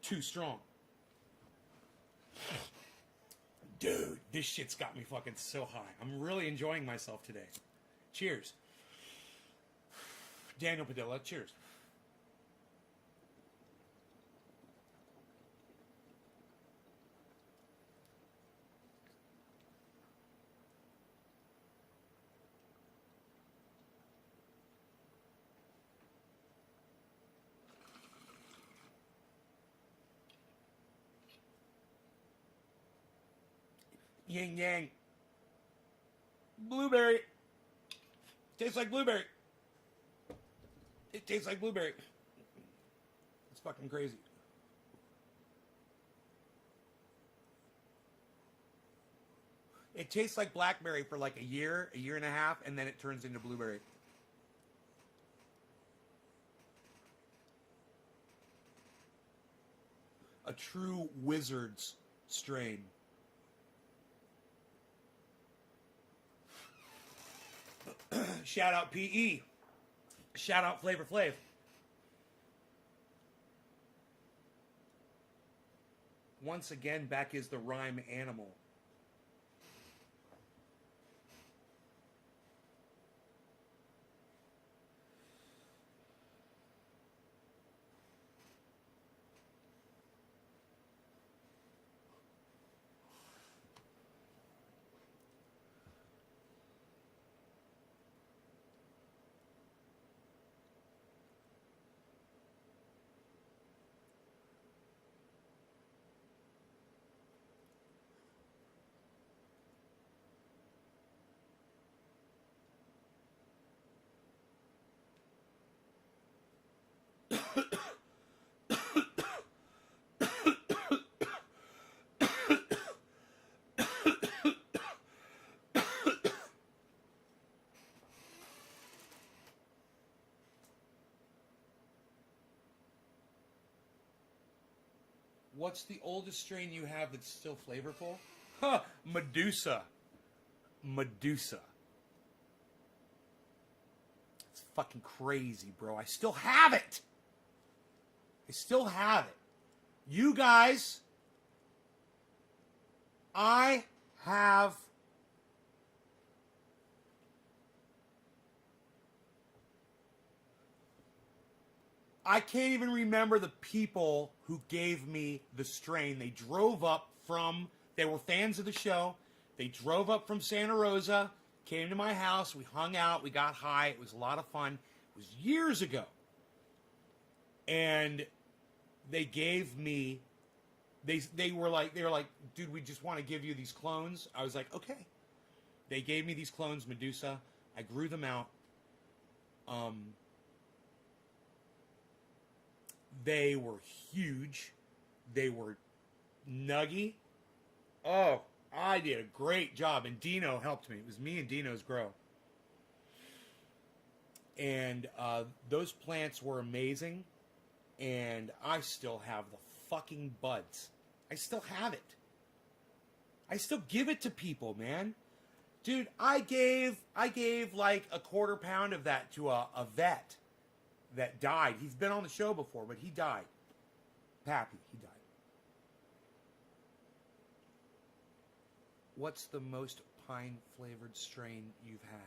A: too strong. Dude, this shit's got me fucking so high. I'm really enjoying myself today. Cheers. Daniel Padilla, cheers. Yin Yang. Blueberry. Tastes like blueberry. It tastes like blueberry. It's fucking crazy. It tastes like blackberry for like a year and a half, and then it turns into blueberry. A true wizard's strain. Shout out PE. Shout out Flavor Flav. Once again, back is the rhyme animal. What's the oldest strain you have that's still flavorful? Huh, Medusa. Medusa. It's fucking crazy, bro. I still have it. I still have it. You guys, I have I can't even remember the people who gave me the strain. They drove up from, they were fans of the show. They drove up from Santa Rosa, came to my house. We hung out. We got high. It was a lot of fun. It was years ago. And they gave me, they were like, dude, we just want to give you these clones. I was like, okay. They gave me these clones, Medusa. I grew them out. They were huge. They were nuggy. Oh, I did a great job. And Dino helped me. It was me and Dino's grow. And those plants were amazing. And I still have the fucking buds. I still have it. I still give it to people, man. Dude, I gave like a quarter pound of that to a vet that died. He's been on the show before, but he died. Pappy, he died. What's the most pine-flavored strain you've had?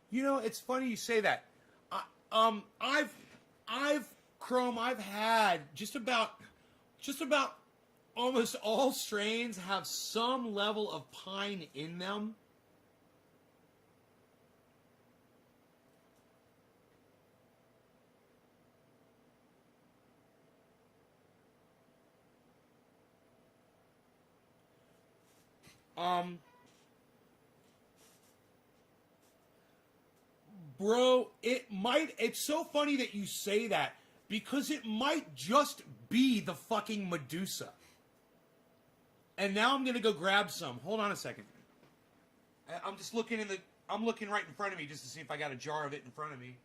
A: You know, it's funny you say that. I've had just about almost all strains have some level of pine in them. Bro, it's so funny that you say that because it might just be the fucking Medusa. And now I'm gonna go grab some. Hold on a second. I'm just looking I'm looking right in front of me just to see if I got a jar of it in front of me.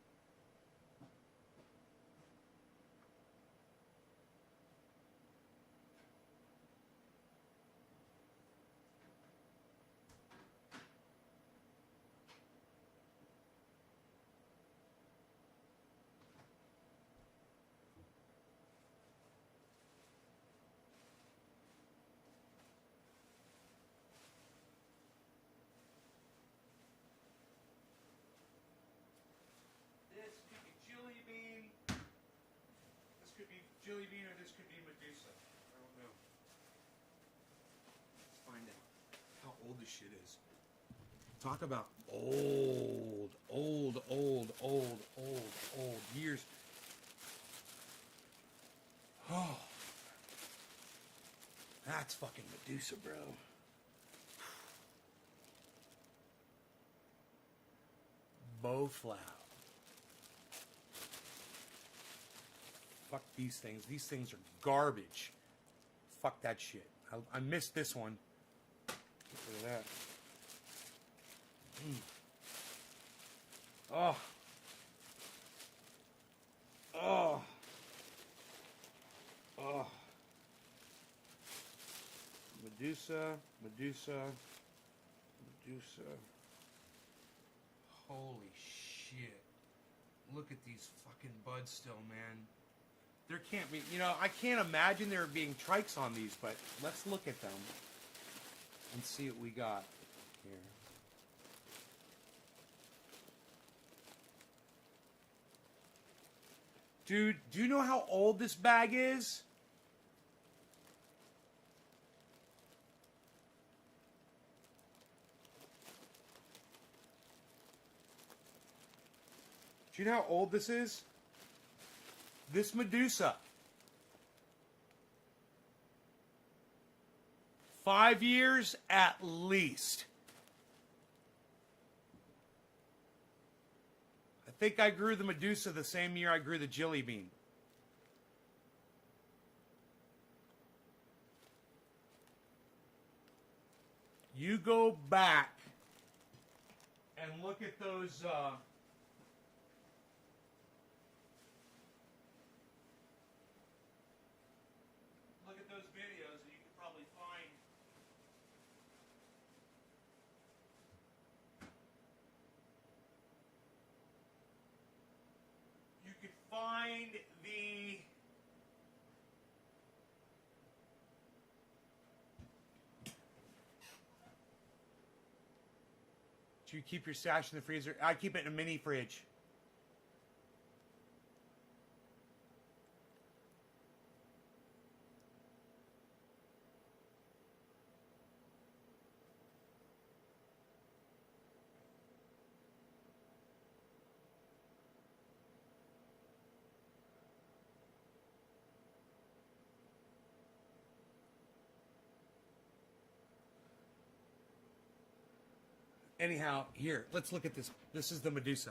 A: Chili bean or this could be Medusa. I don't know. Let's find out how old this shit is. Talk about old years. Oh, that's fucking Medusa, bro. Bowflower. Fuck these things. These things are garbage. Fuck that shit. I missed this one. Look at that. Oh. Oh. Oh. Medusa. Holy shit. Look at these fucking buds still, man. There can't be, I can't imagine there being trikes on these, but let's look at them and see what we got here. Dude, do you know how old this bag is? Do you know how old this is? This Medusa. 5 years at least. I think I grew the Medusa the same year I grew the Jelly Bean. You go back and look at those videos and you could probably find the do you keep your stash in the freezer? I keep it in a mini fridge. Anyhow, here, let's look at this. This is the Medusa.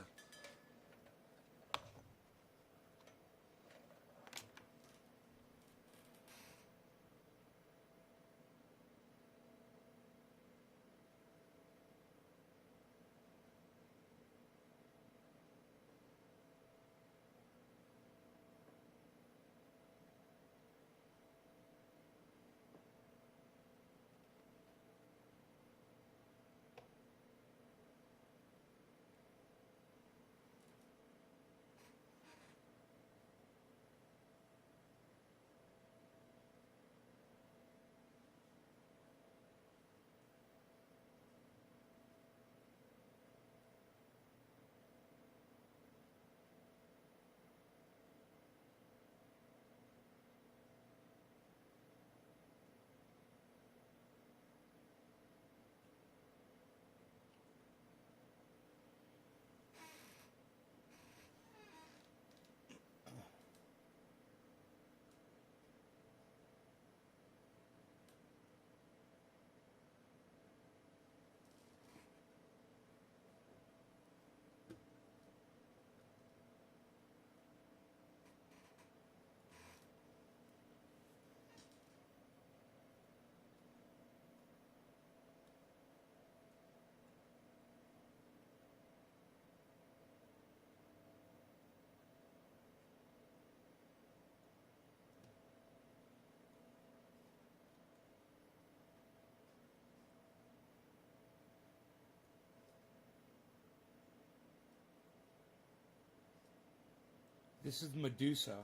A: This is Medusa.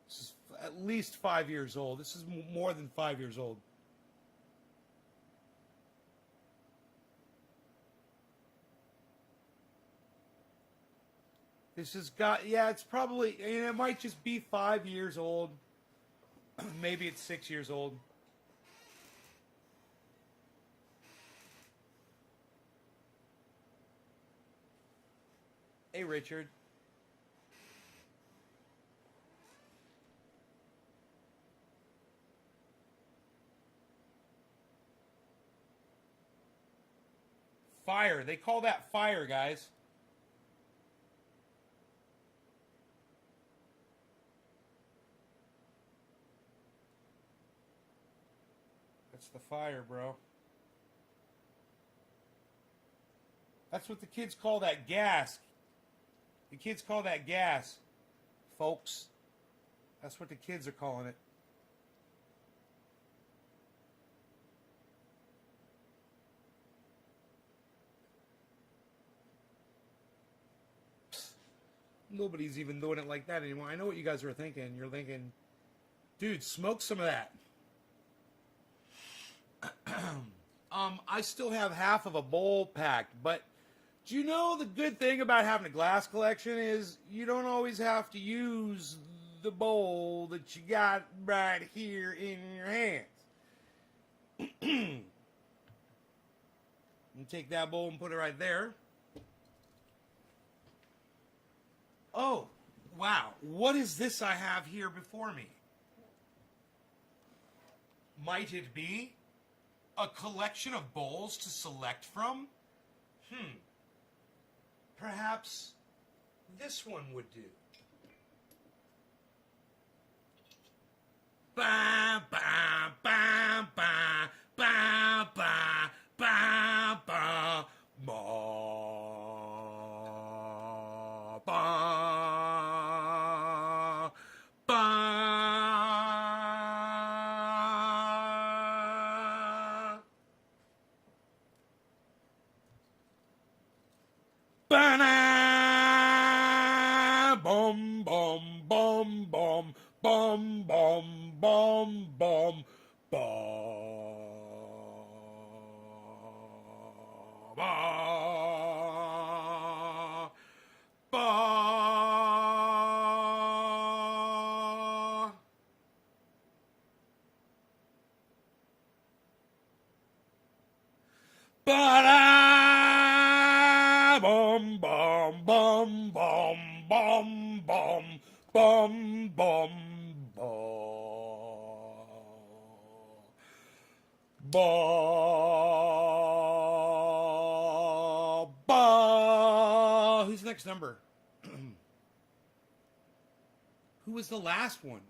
A: This is at least 5 years old. This is more than 5 years old. This has got, yeah, it's probably, it might just be 5 years old. Maybe it's 6 years old. Hey, Richard. Fire. They call that fire, guys. That's the fire, bro. That's what the kids call that gas. The kids call that gas, folks. That's what the kids are calling it. Nobody's even doing it like that anymore. I know what you guys are thinking. You're thinking, dude, smoke some of that. I still have half of a bowl packed, but do you know the good thing about having a glass collection is you don't always have to use the bowl that you got right here in your hands. You take that bowl and put it right there. Oh, wow. What is this I have here before me? Might it be a collection of bowls to select from? Perhaps this one would do. Ba ba ba ba ba ba ba ba ba ba ba. Ba-na! Bum bum bum bum bum bum bum bum ba ba ba. Ba-da! Bum bum bum bum bum bum bum bum ba ba. Who's the next number? Who was the last one?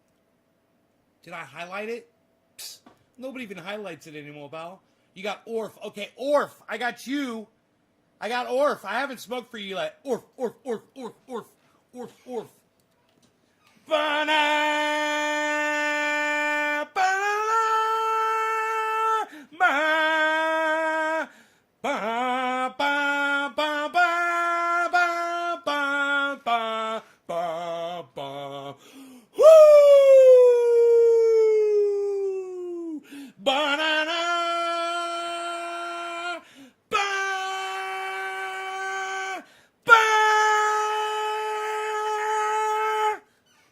A: Did I highlight it? Psst, nobody even highlights it anymore, pal. You got Orf. Okay, Orf. I got you. I got Orf. I haven't smoked for you like Orf, Orf, Orf, Orf, Orf, Orf, Orf. Ba-na, ba-na, ba, ba, ba, ba, ba, ba, ba, ba, ba, ba. Woo! Ba-na-na.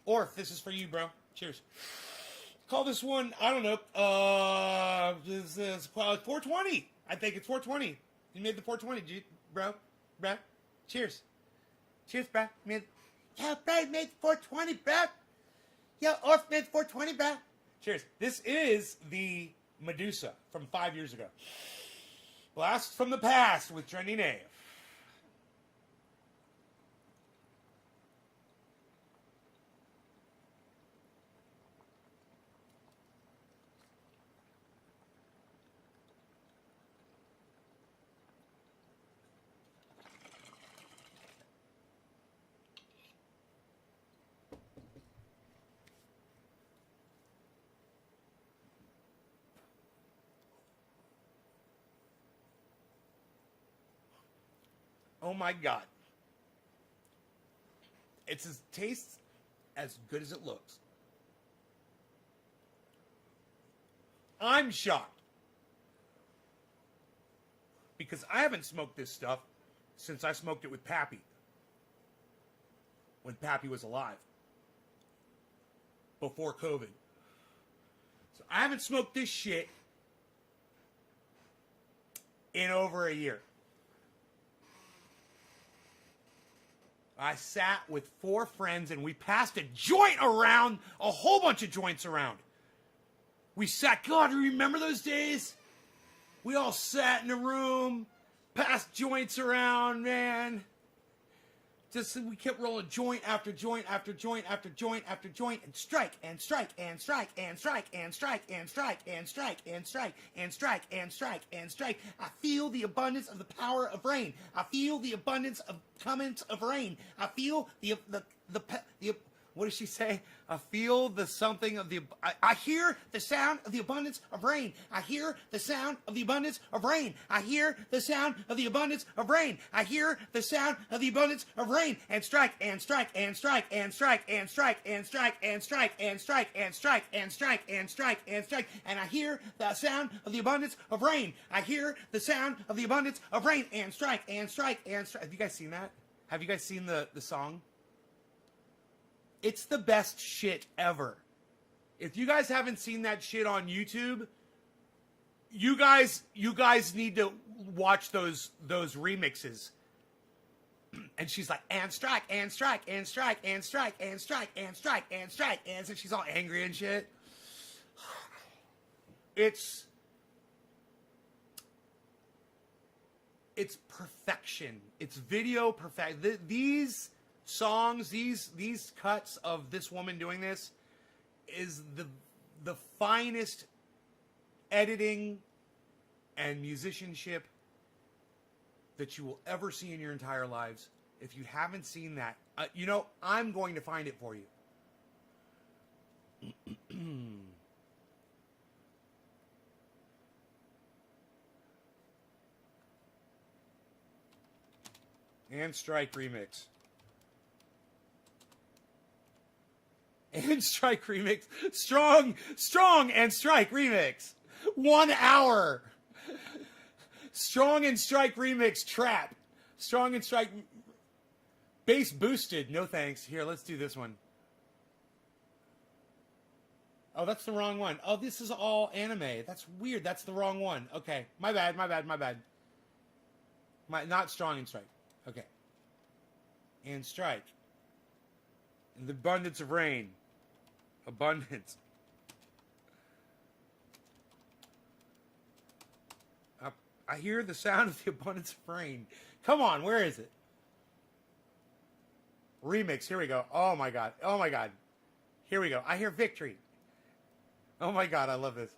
A: Orf, this is for you, bro. Cheers. Call this one, I don't know, this is 420. I think it's 420. You made the 420, bro. Bro. Cheers. Cheers, bro. Yeah, bro, you made 420, bro. Yeah, Orf made 420, bro. Cheers. This is the Medusa from 5 years ago. Blast from the past with Trendy Nave. Oh my God. tastes as good as it looks. I'm shocked. Because I haven't smoked this stuff since I smoked it with Pappy. When Pappy was alive. Before COVID. So I haven't smoked this shit in over a year. I sat with 4 friends and we passed a joint around, a whole bunch of joints around. We sat, God, do you remember those days? We all sat in a room, passed joints around, man. Just we kept rolling joint after joint after joint after joint after joint, and strike and strike and strike and strike and strike and strike and strike and strike and strike and strike and strike. I feel the abundance of the power of rain. I feel the abundance of comings of rain. I feel the what does she say? I feel the something of the. I hear the sound of the abundance of rain. I hear the sound of the abundance of rain. I hear the sound of the abundance of rain. I hear the sound of the abundance of rain. And strike and strike and strike and strike and strike and strike and strike and strike and strike and strike and strike and strike. And I hear the sound of the abundance of rain. I hear the sound of the abundance of rain. And strike and strike and strike. Have you guys seen that? Have you guys seen the song? It's the best shit ever. If you guys haven't seen that shit on YouTube, you guys need to watch those remixes. And she's like, and strike, and strike, and strike, and strike, and strike, and strike, and strike, and so she's all angry and shit. It's perfection. It's video perfect. These songs, these cuts of this woman doing this is the finest editing and musicianship that you will ever see in your entire lives. If you haven't seen that, I'm going to find it for you. And Strike remix. And Strike remix. Strong and Strike remix. 1 hour. Strong and Strike remix trap. Strong and Strike bass boosted. No thanks. Here, let's do this one. Oh, that's the wrong one. Oh, this is all anime. That's weird. That's the wrong one. Okay. My bad. Not Strong and Strike. Okay. And Strike. And the abundance of rain. Abundance. I hear the sound of the abundance of rain. Come on, where is it? Remix, here we go. Oh my god. Here we go. I hear victory. Oh my god, I love this.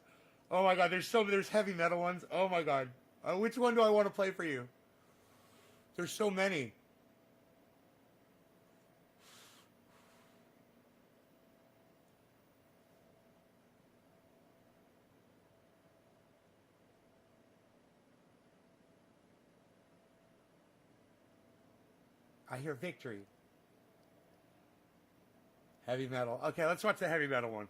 A: Oh my god, there's heavy metal ones. Oh my god. Which one do I want to play for you? There's so many. I hear victory. Heavy metal. Okay, let's watch the heavy metal one.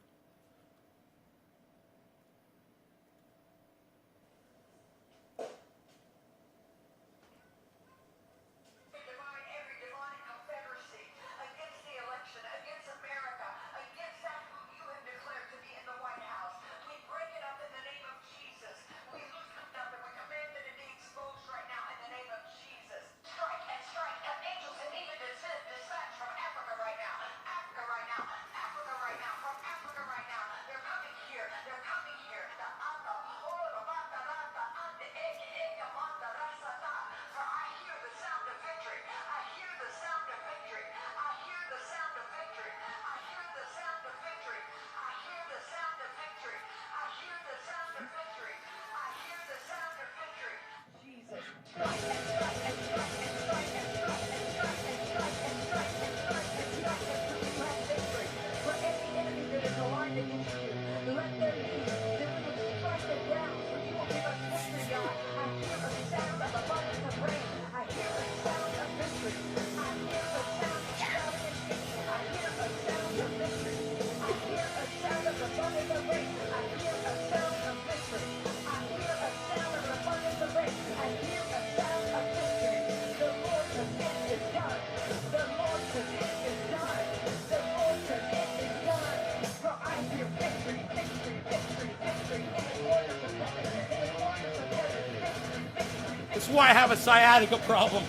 A: This is why I have a sciatica problem.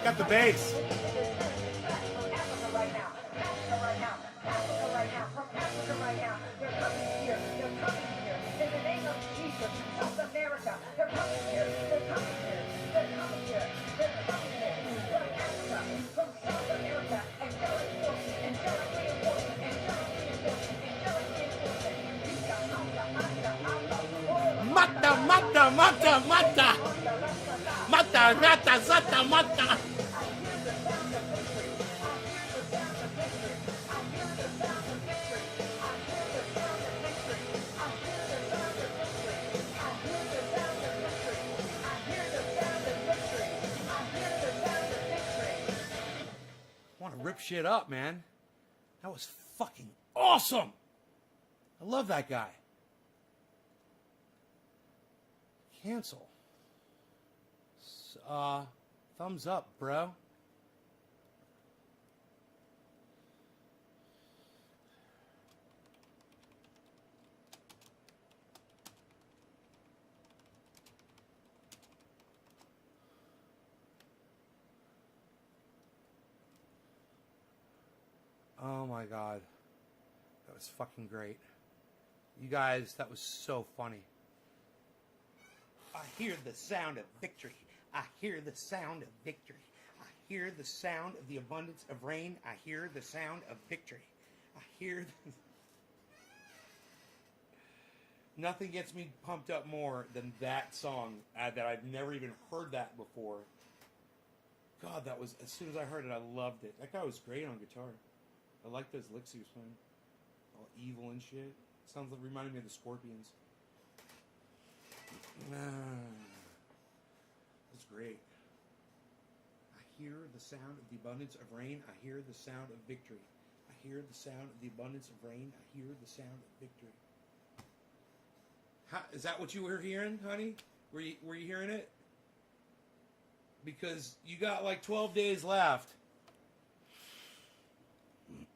A: Got the bass. Mata, mata, mata, mata. Mata, rata, zata, mata. I want to rip shit up, man. That was fucking awesome. I love that guy. Cancel. Thumbs up, bro. Oh my God. That was fucking great. You guys, that was so funny. I hear the sound of victory. I hear the sound of victory. I hear the sound of the abundance of rain. I hear the sound of victory. I hear the... Nothing gets me pumped up more than that song that I've never even heard that before. God, that was, as soon as I heard it, I loved it. That guy was great on guitar. I like those licks he was playing. All evil and shit. Sounds like, reminded me of the Scorpions. That's great. I hear the sound of the abundance of rain. I hear the sound of victory. I hear the sound of the abundance of rain. I hear the sound of victory. Is that what you were hearing, honey? Were you hearing it? Because you got like 12 days left.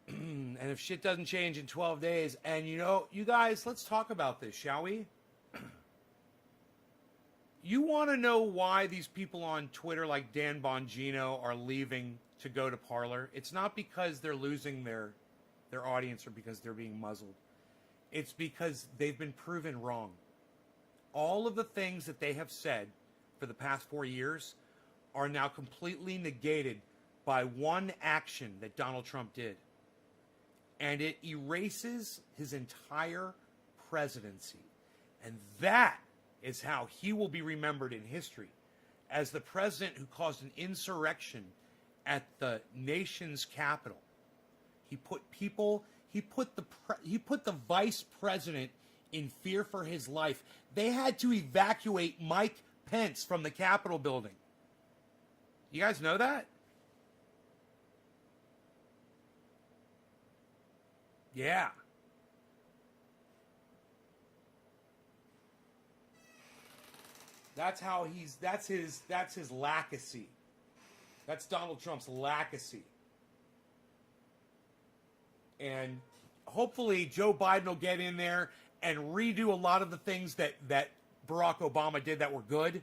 A: And if shit doesn't change in 12 days, and you know, you guys, let's talk about this, shall we? You want to know why these people on Twitter like Dan Bongino are leaving to go to Parler? It's not because they're losing their audience or because they're being muzzled. It's because they've been proven wrong. All of the things that they have said for the past 4 years are now completely negated by one action that Donald Trump did. And it erases his entire presidency. And that is how he will be remembered in history, as the president who caused an insurrection at the nation's capital. He put the vice president in fear for his life. They had to evacuate Mike Pence from the Capitol building. You guys know that? Yeah. That's his lacacy. That's Donald Trump's lacacy. And hopefully Joe Biden will get in there and redo a lot of the things that Barack Obama did that were good.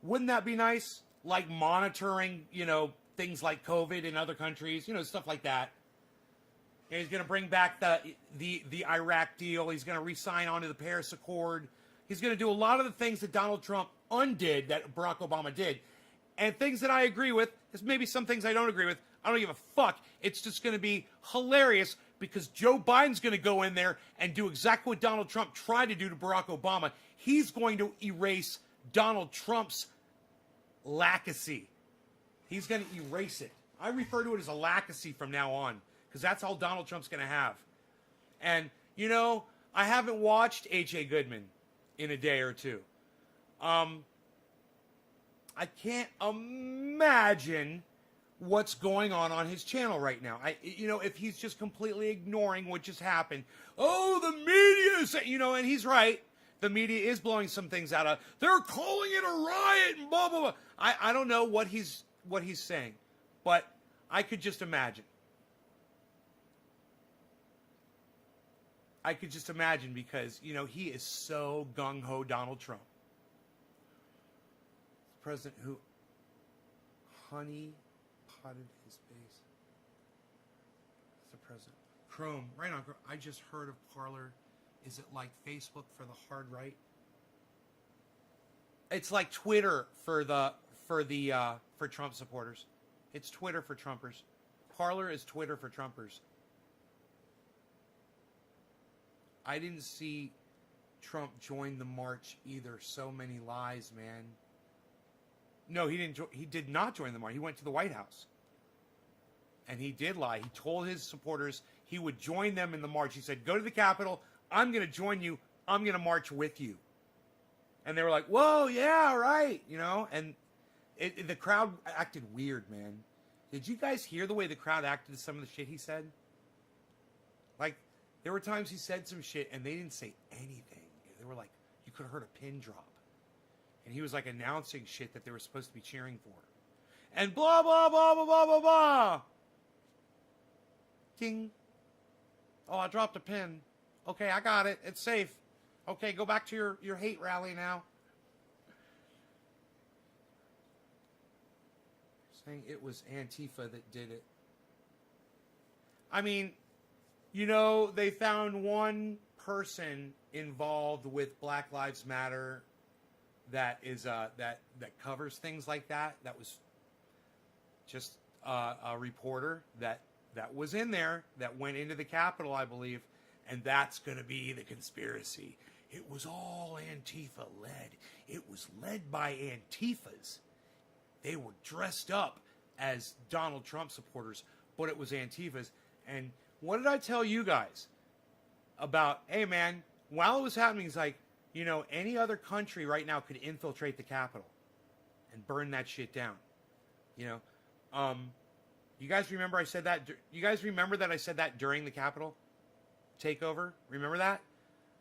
A: Wouldn't that be nice? Like monitoring, things like COVID in other countries, stuff like that. And he's going to bring back the Iraq deal. He's going to re-sign onto the Paris Accord. He's going to do a lot of the things that Donald Trump undid that Barack Obama did. And things that I agree with. There's maybe some things I don't agree with. I don't give a fuck. It's just going to be hilarious because Joe Biden's going to go in there and do exactly what Donald Trump tried to do to Barack Obama. He's going to erase Donald Trump's lacacy. He's going to erase it. I refer to it as a lacacy from now on because that's all Donald Trump's going to have. And, I haven't watched H.A. Goodman in a day or two. I can't imagine what's going on his channel right now. If he's just completely ignoring what just happened. Oh, the media is, and he's right. The media is blowing some things out of. They're calling it a riot and blah, blah, blah. I don't know what he's what he's saying, but I could just imagine. I could just imagine because, you know, he is so gung-ho Donald Trump. The president who honey potted his base. The president. Chrome, right on Chrome. I just heard of Parler. Is it like Facebook for the hard right? It's like Twitter for Trump supporters. It's Twitter for Trumpers. Parler is Twitter for Trumpers. I didn't see Trump join the march either. So many lies, man. No, he didn't. He did not join the march. He went to the White House, and he did lie. He told his supporters he would join them in the march. He said, "Go to the Capitol. I'm going to join you. I'm going to march with you." And they were like, "Whoa, yeah, right," you know. And the crowd acted weird, man. Did you guys hear the way the crowd acted to some of the shit he said? Like, there were times he said some shit and they didn't say anything. They were like, you could have heard a pin drop. And he was like announcing shit that they were supposed to be cheering for. And blah, blah, blah, blah, blah, blah, blah. Ding. Oh, I dropped a pin. Okay, I got it. It's safe. Okay, go back to your hate rally now. Saying it was Antifa that did it. I mean, you know, they found one person involved with Black Lives Matter that is that covers things like that. That was just a reporter that was in there that went into the Capitol, I believe, and that's going to be the conspiracy. It was all Antifa led. It was led by Antifas. They were dressed up as Donald Trump supporters, but it was Antifas. And what did I tell you guys about, hey, man, while it was happening, it's like, you know, any other country right now could infiltrate the Capitol and burn that shit down. You know, you guys remember I said that? You guys remember that I said that during the Capitol takeover? Remember that?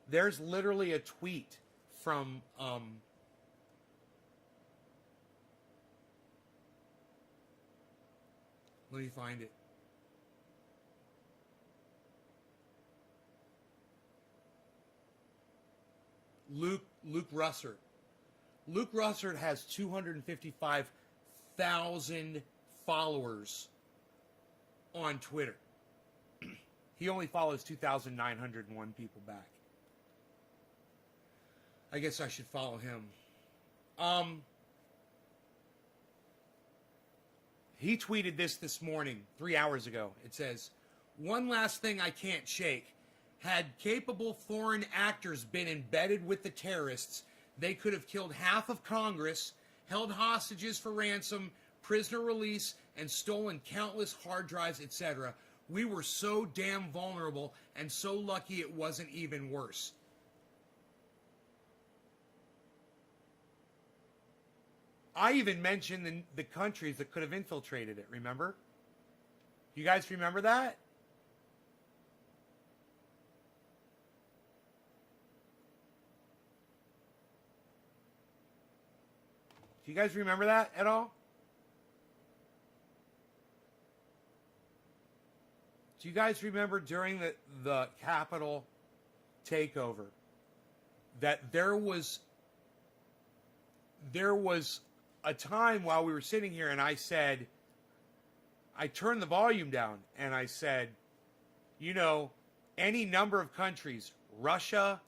A: There's literally a tweet from let me find it. Luke Russert. Luke Russert has 255,000 followers on Twitter. He only follows 2,901 people back. I guess I should follow him. He tweeted this morning, 3 hours ago. It says, "One last thing I can't shake. Had capable foreign actors been embedded with the terrorists, they could have killed half of Congress, held hostages for ransom, prisoner release, and stolen countless hard drives, etc. We were so damn vulnerable and so lucky it wasn't even worse." I even mentioned the countries that could have infiltrated it, remember? You guys remember that? Do you guys remember that at all? Do you guys remember during the Capitol takeover that there was a time while we were sitting here and I said, I turned the volume down and I said, you know, any number of countries, Russia,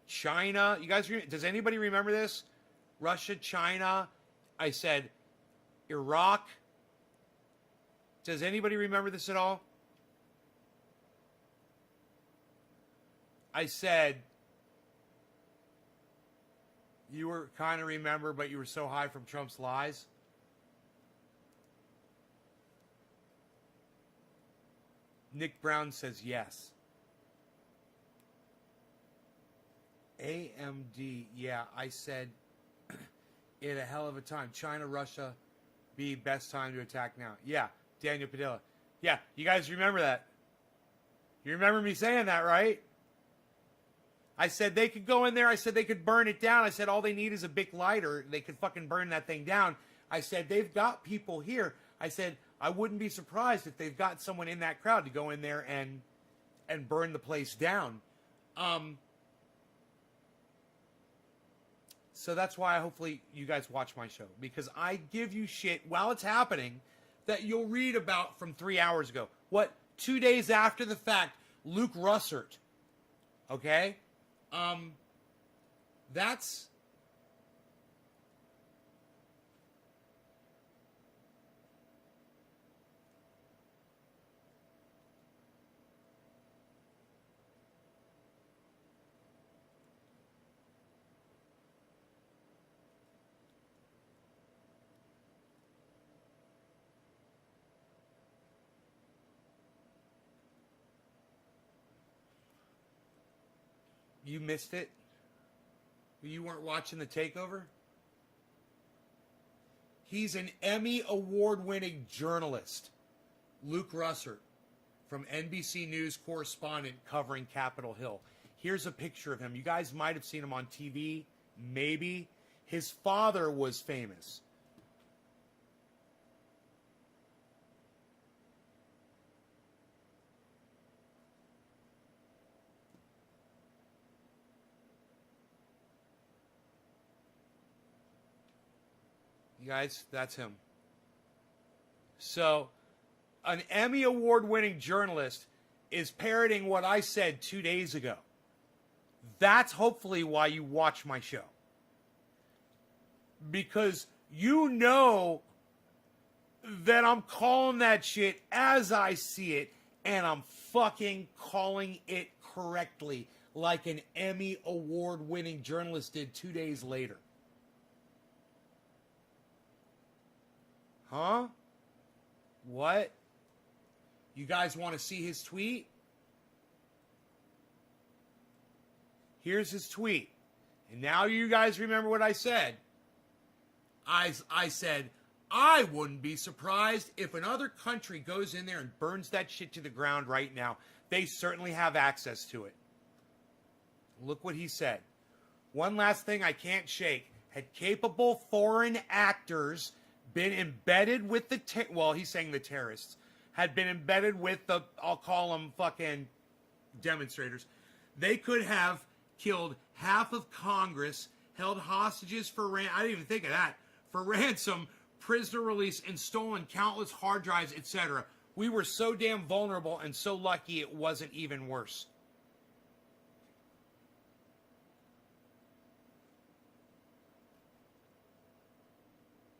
A: China, you guys, does anybody remember this? Russia, China, I said, Iraq. Does anybody remember this at all? I said, you were kind of remember, but you were so high from Trump's lies. Nick Brown says yes. AMD, yeah, I said it a hell of a time. China, Russia, be best time to attack now. Yeah, Daniel Padilla. Yeah, you guys remember that. You remember me saying that, right? I said they could go in there. I said they could burn it down. I said all they need is a big lighter. They could fucking burn that thing down. I said, they've got people here. I said, I wouldn't be surprised if they've got someone in that crowd to go in there and burn the place down. So that's why hopefully you guys watch my show, because I give you shit while it's happening that you'll read about from 3 hours ago. What, 2 days after the fact, Luke Russert, okay? That's... You missed it? You weren't watching the takeover? He's an Emmy award-winning journalist, Luke Russert, from NBC News correspondent covering Capitol Hill. Here's a picture of him. You guys might have seen him on TV, maybe. His father was famous. You guys, that's him. So, an Emmy award-winning journalist is parroting what I said 2 days ago. That's hopefully why you watch my show. Because you know that I'm calling that shit as I see it, and I'm fucking calling it correctly, like an Emmy award-winning journalist did 2 days later. Huh? What? You guys want to see his tweet? Here's his tweet. And now you guys remember what I said. I said, I wouldn't be surprised if another country goes in there and burns that shit to the ground right now. They certainly have access to it. Look what he said. One last thing I can't shake. Had capable foreign actors been embedded with the, he's saying the terrorists, had been embedded with the, I'll call them fucking demonstrators, they could have killed half of Congress, held hostages for I didn't even think of that, for ransom, prisoner release, and stolen countless hard drives, etc. We were so damn vulnerable and so lucky it wasn't even worse.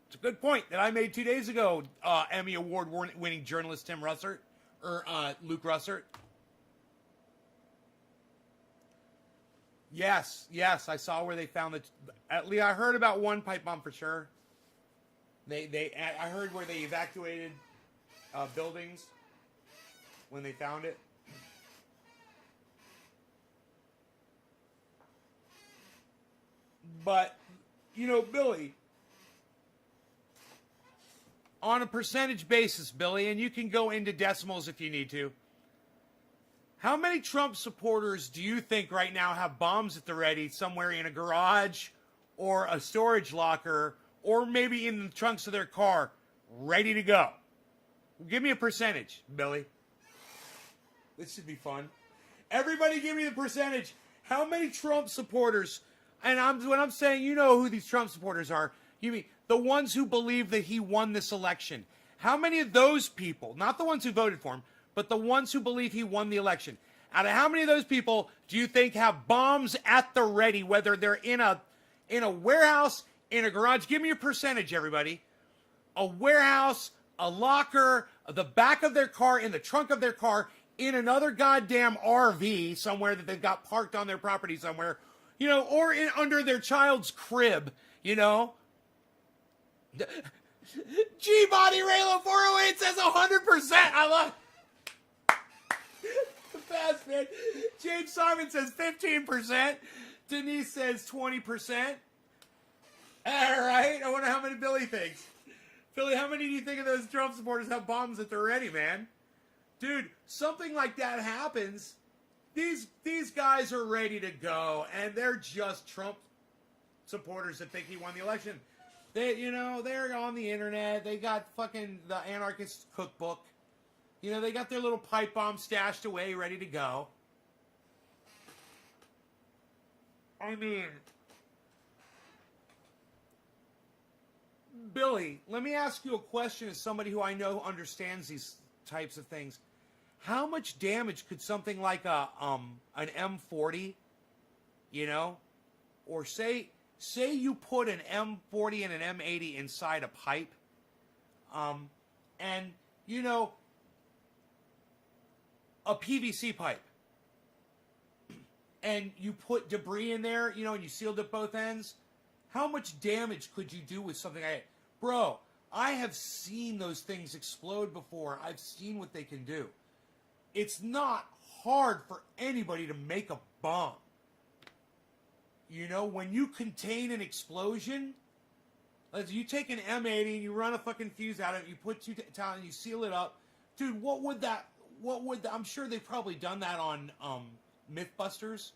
A: It's a good point that I made 2 days ago, Emmy Award-winning journalist Tim Russert, or Luke Russert. Yes, I saw where they found at least I heard about one pipe bomb for sure. I heard where they evacuated buildings when they found it. But, you know, Billy, on a percentage basis, Billy, and you can go into decimals if you need to, how many Trump supporters do you think right now have bombs at the ready somewhere in a garage or a storage locker or maybe in the trunks of their car ready to go? Give me a percentage, Billy. This should be fun. Everybody give me the percentage. How many Trump supporters, and when I'm saying you know who these Trump supporters are, you mean the ones who believe that he won this election. How many of those people, not the ones who voted for him, but the ones who believe he won the election, out of how many of those people do you think have bombs at the ready, whether they're in a warehouse, in a garage? Give me a percentage, everybody. A warehouse, a locker, the back of their car, in the trunk of their car, in another goddamn RV somewhere that they've got parked on their property somewhere, you know, or under their child's crib, you know. G-Body Raylo 408 says 100%. I love the best, man. James Simon says 15%. Denise says 20%. All right. I wonder how many Billy thinks. Billy, how many do you think of those Trump supporters have bombs at the ready, man? Dude, something like that happens. These guys are ready to go, and they're just Trump supporters that think he won the election. they're on the internet. They got fucking the anarchist cookbook. They got their little pipe bomb stashed away, ready to go. I mean, Billy, let me ask you a question as somebody who I know understands these types of things. How much damage could something like an M40, or say you put an M40 and an M80 inside a pipe, and a PVC pipe, and you put debris in there, and you sealed at both ends, how much damage could you do with something like that? Bro, I have seen those things explode before. I've seen what they can do. It's not hard for anybody to make a bomb. When you contain an explosion, you take an M80 and you run a fucking fuse out of it, you put two talent and you seal it up. Dude, I'm sure they've probably done that on Mythbusters.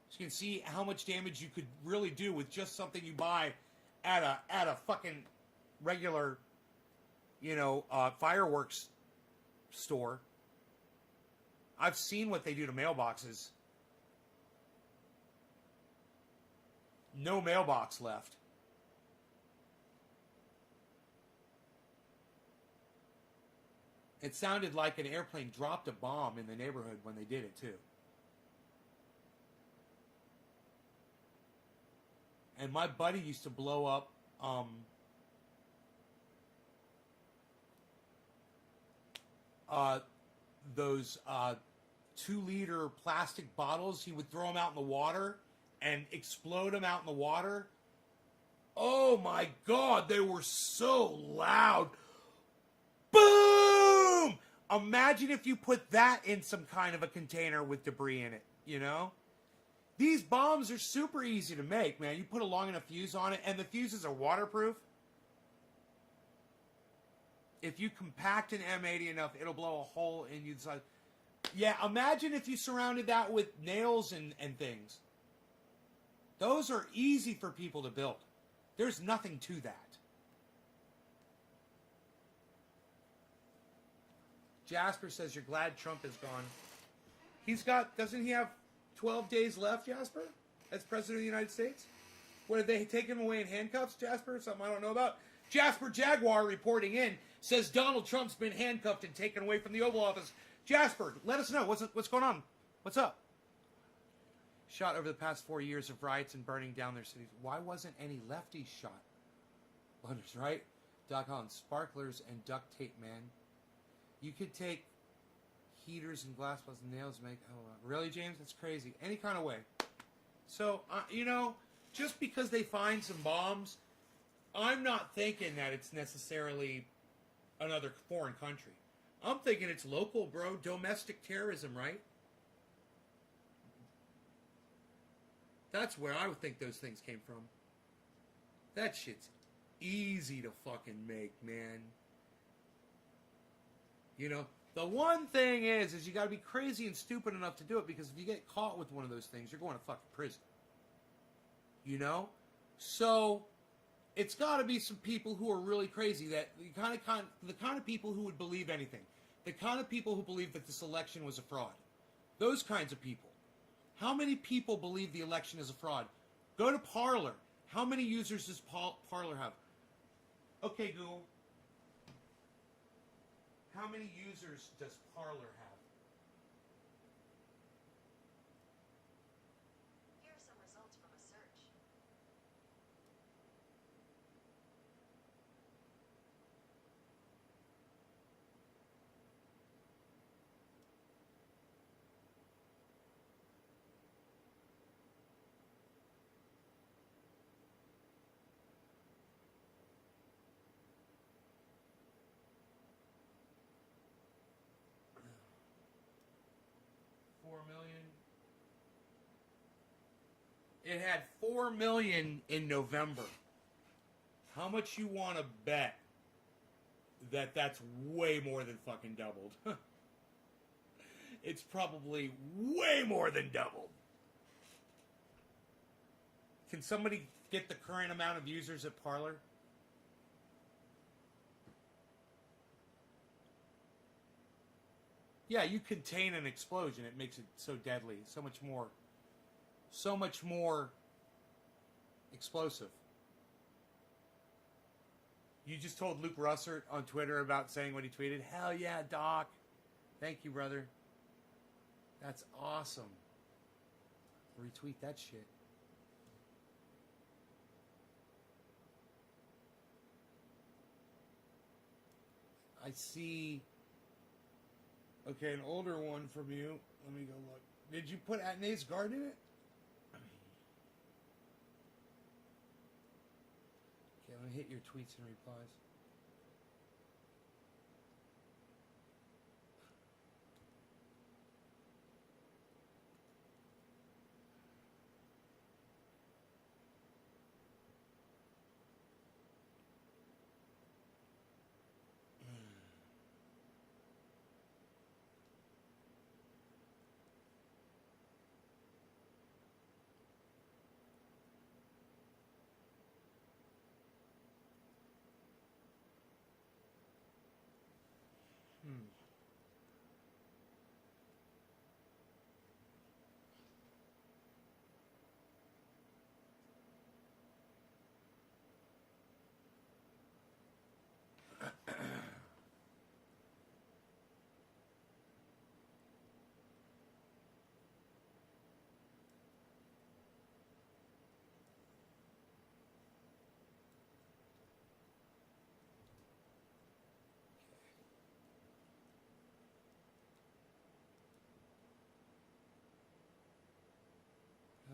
A: So you can see how much damage you could really do with just something you buy at a fucking regular, fireworks store. I've seen what they do to mailboxes. No mailbox left. It sounded like an airplane dropped a bomb in the neighborhood when they did it, too. And my buddy used to blow up those 2-liter plastic bottles. He would throw them out in the water and explode them out in the water. Oh my God, they were so loud. Boom! Imagine if you put that in some kind of a container with debris in it, These bombs are super easy to make, man. You put a long enough fuse on it, and the fuses are waterproof. If you compact an M80 enough, it'll blow a hole in you. Yeah, imagine if you surrounded that with nails and things. Those are easy for people to build. There's nothing to that. Jasper says, you're glad Trump is gone. Doesn't he have 12 days left, Jasper, as President of the United States? What, did they take him away in handcuffs, Jasper? Something I don't know about. Jasper Jaguar reporting in says Donald Trump's been handcuffed and taken away from the Oval Office. Jasper, let us know. What's going on? What's up? Shot over the past 4 years of riots and burning down their cities. Why wasn't any lefties shot? Wonders, right? Doc Holland, sparklers and duct tape, man. You could take heaters and glass balls and nails and make... Oh, really, James? That's crazy. Any kind of way. So, just because they find some bombs, I'm not thinking that it's necessarily another foreign country. I'm thinking it's local, bro. Domestic terrorism, right? That's where I would think those things came from. That shit's easy to fucking make, man. The one thing is you got to be crazy and stupid enough to do it, because if you get caught with one of those things, you're going to fucking prison. So it's got to be some people who are really crazy, that the kind of people who would believe anything, the kind of people who believe that this election was a fraud. Those kinds of people. How many people believe the election is a fraud? Go to Parler. How many users does Parler have? Okay, Google. How many users does Parler have?
B: Here are some results from a search.
A: It had 4 million in November. How much you want to bet that that's way more than fucking doubled? It's probably way more than doubled. Can somebody get the current amount of users at Parler? Yeah, you contain an explosion. It makes it so deadly, so much more explosive. You just told Luke Russert on Twitter about saying what he tweeted. Hell yeah, Doc. Thank you, brother. That's awesome. Retweet that shit. I see. Okay, an older one from you. Let me go look. Did you put Atnay's Garden in it? Okay, let me hit your tweets and replies.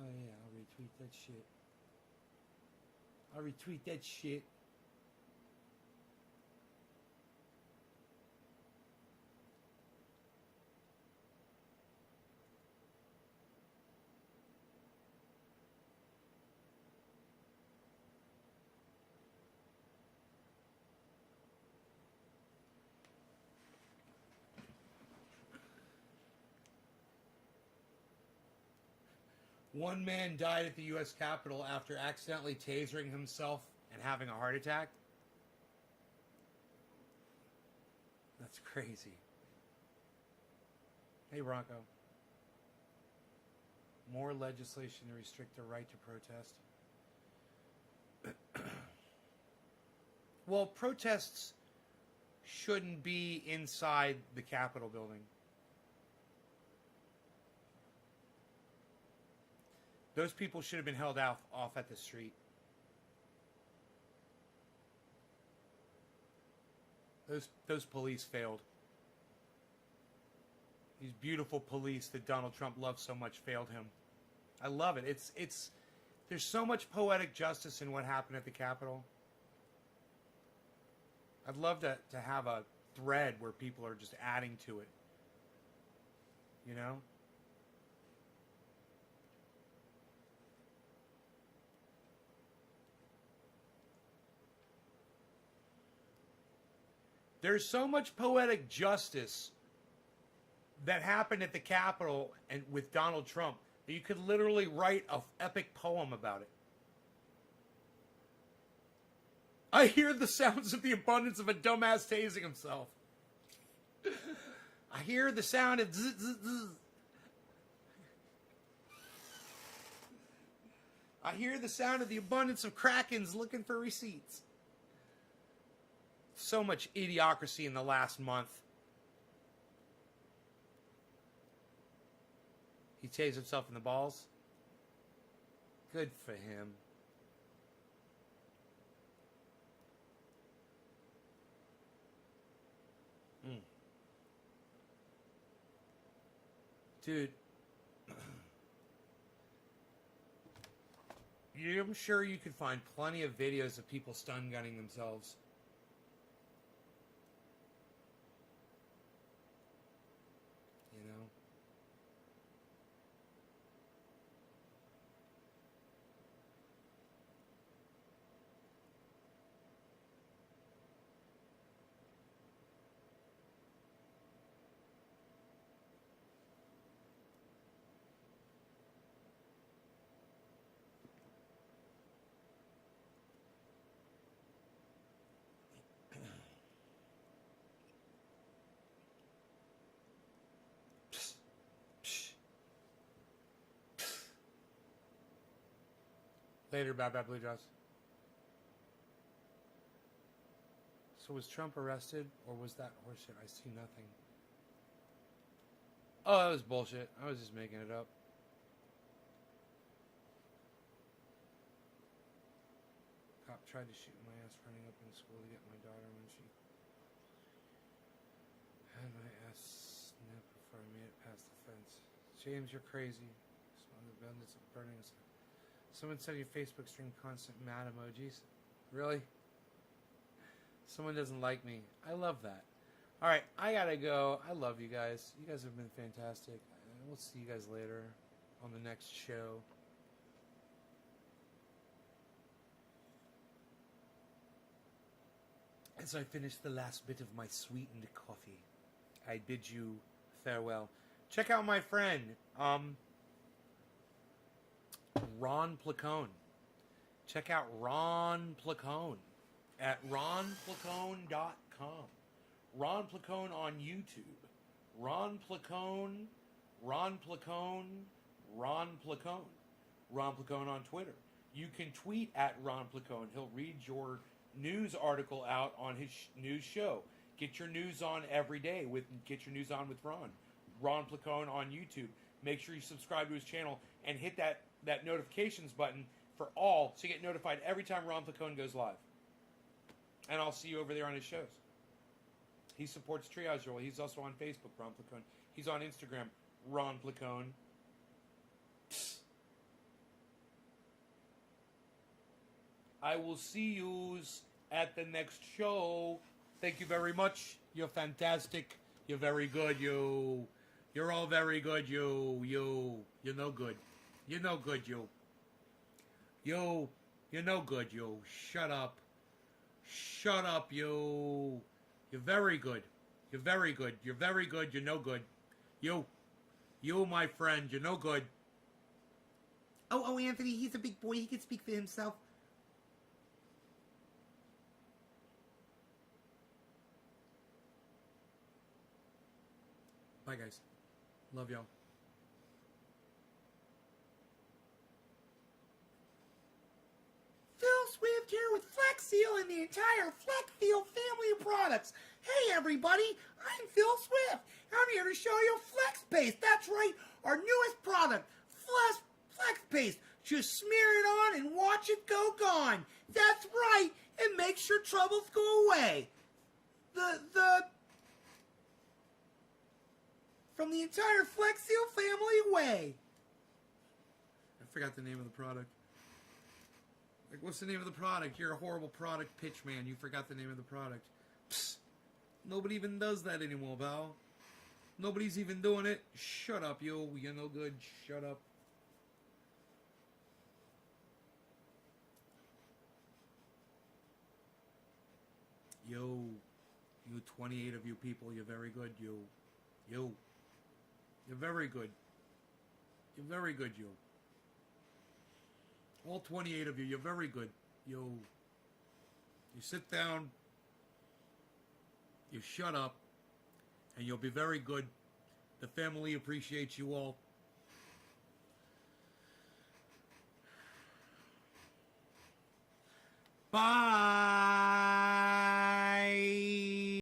A: Oh yeah, I'll retweet that shit. I'll retweet that shit. One man died at the U.S. Capitol after accidentally tasering himself and having a heart attack. That's crazy. Hey, Bronco. More legislation to restrict the right to protest. Well, protests shouldn't be inside the Capitol building. Those people should have been held off at the street. Those police failed. These beautiful police that Donald Trump loves so much failed him. I love it. It's there's so much poetic justice in what happened at the Capitol. I'd love to have a thread where people are just adding to it. You know? There's so much poetic justice that happened at the Capitol and with Donald Trump that you could literally write an epic poem about it. I hear the sounds of the abundance of a dumbass tasing himself. I hear the sound of zzz, zzz, zzz. I hear the sound of the abundance of Krakens looking for receipts. So much idiocracy in the last month. He tased himself in the balls. Good for him. Dude. I'm sure you could find plenty of videos of people stun gunning themselves. You know? Later, Bad Bad Blue Jaws. So was Trump arrested, or was that horseshit? I see nothing. Oh, that was bullshit. I was just making it up. Cop tried to shoot my ass running up in school to get my daughter when she had my ass snipped before I made it past the fence. James, you're crazy. Smell the abundance of burning us. Someone said your Facebook stream constant mad emojis. Really? Someone doesn't like me. I love that. All right, I gotta go. I love you guys. You guys have been fantastic. We'll see you guys later on the next show. As I finish the last bit of my sweetened coffee, I bid you farewell. Check out my friend, Ron Placone. Check out Ron Placone at ronplacone.com. Ron Placone on YouTube. Ron Placone, Ron Placone, Ron Placone. Ron Placone on Twitter. You can tweet at Ron Placone. He'll read your news article out on his news show. Get your news on every day. Get your news on with Ron. Ron Placone on YouTube. Make sure you subscribe to his channel and hit that notifications button for all so you get notified every time Ron Placone goes live. And I'll see you over there on his shows. He supports Triage Roll. He's also on Facebook, Ron Placone. He's on Instagram, Ron Placone. Psst. I will see you at the next show. Thank you very much. You're fantastic. You're very good. You're all very good. You're no good. You're no good. You're no good. Shut up. Shut up. You're very good. You're very good. You're very good. You're no good. You, my friend. You're no good. Oh, Anthony. He's a big boy. He can speak for himself. Bye, guys. Love y'all. Phil Swift here with Flex Seal and the entire Fleckfield family of products. Hey, everybody. I'm Phil Swift. I'm here to show you Flex Paste. That's right. Our newest product, Flex Paste. Just smear it on and watch it go gone. That's right. It makes your troubles go away. From the entire Flex Seal family way. I forgot the name of the product. Like, what's the name of the product? You're a horrible product pitch man. You forgot the name of the product. Psst. Nobody even does that anymore, pal. Nobody's even doing it. Shut up, yo. You're no good. Shut up. Yo. You 28 of you people, you're very good, yo. Yo. You're very good. You're very good, yo. All 28 of you, you're very good. Yo. You sit down. You shut up. And you'll be very good. The family appreciates you all. Bye.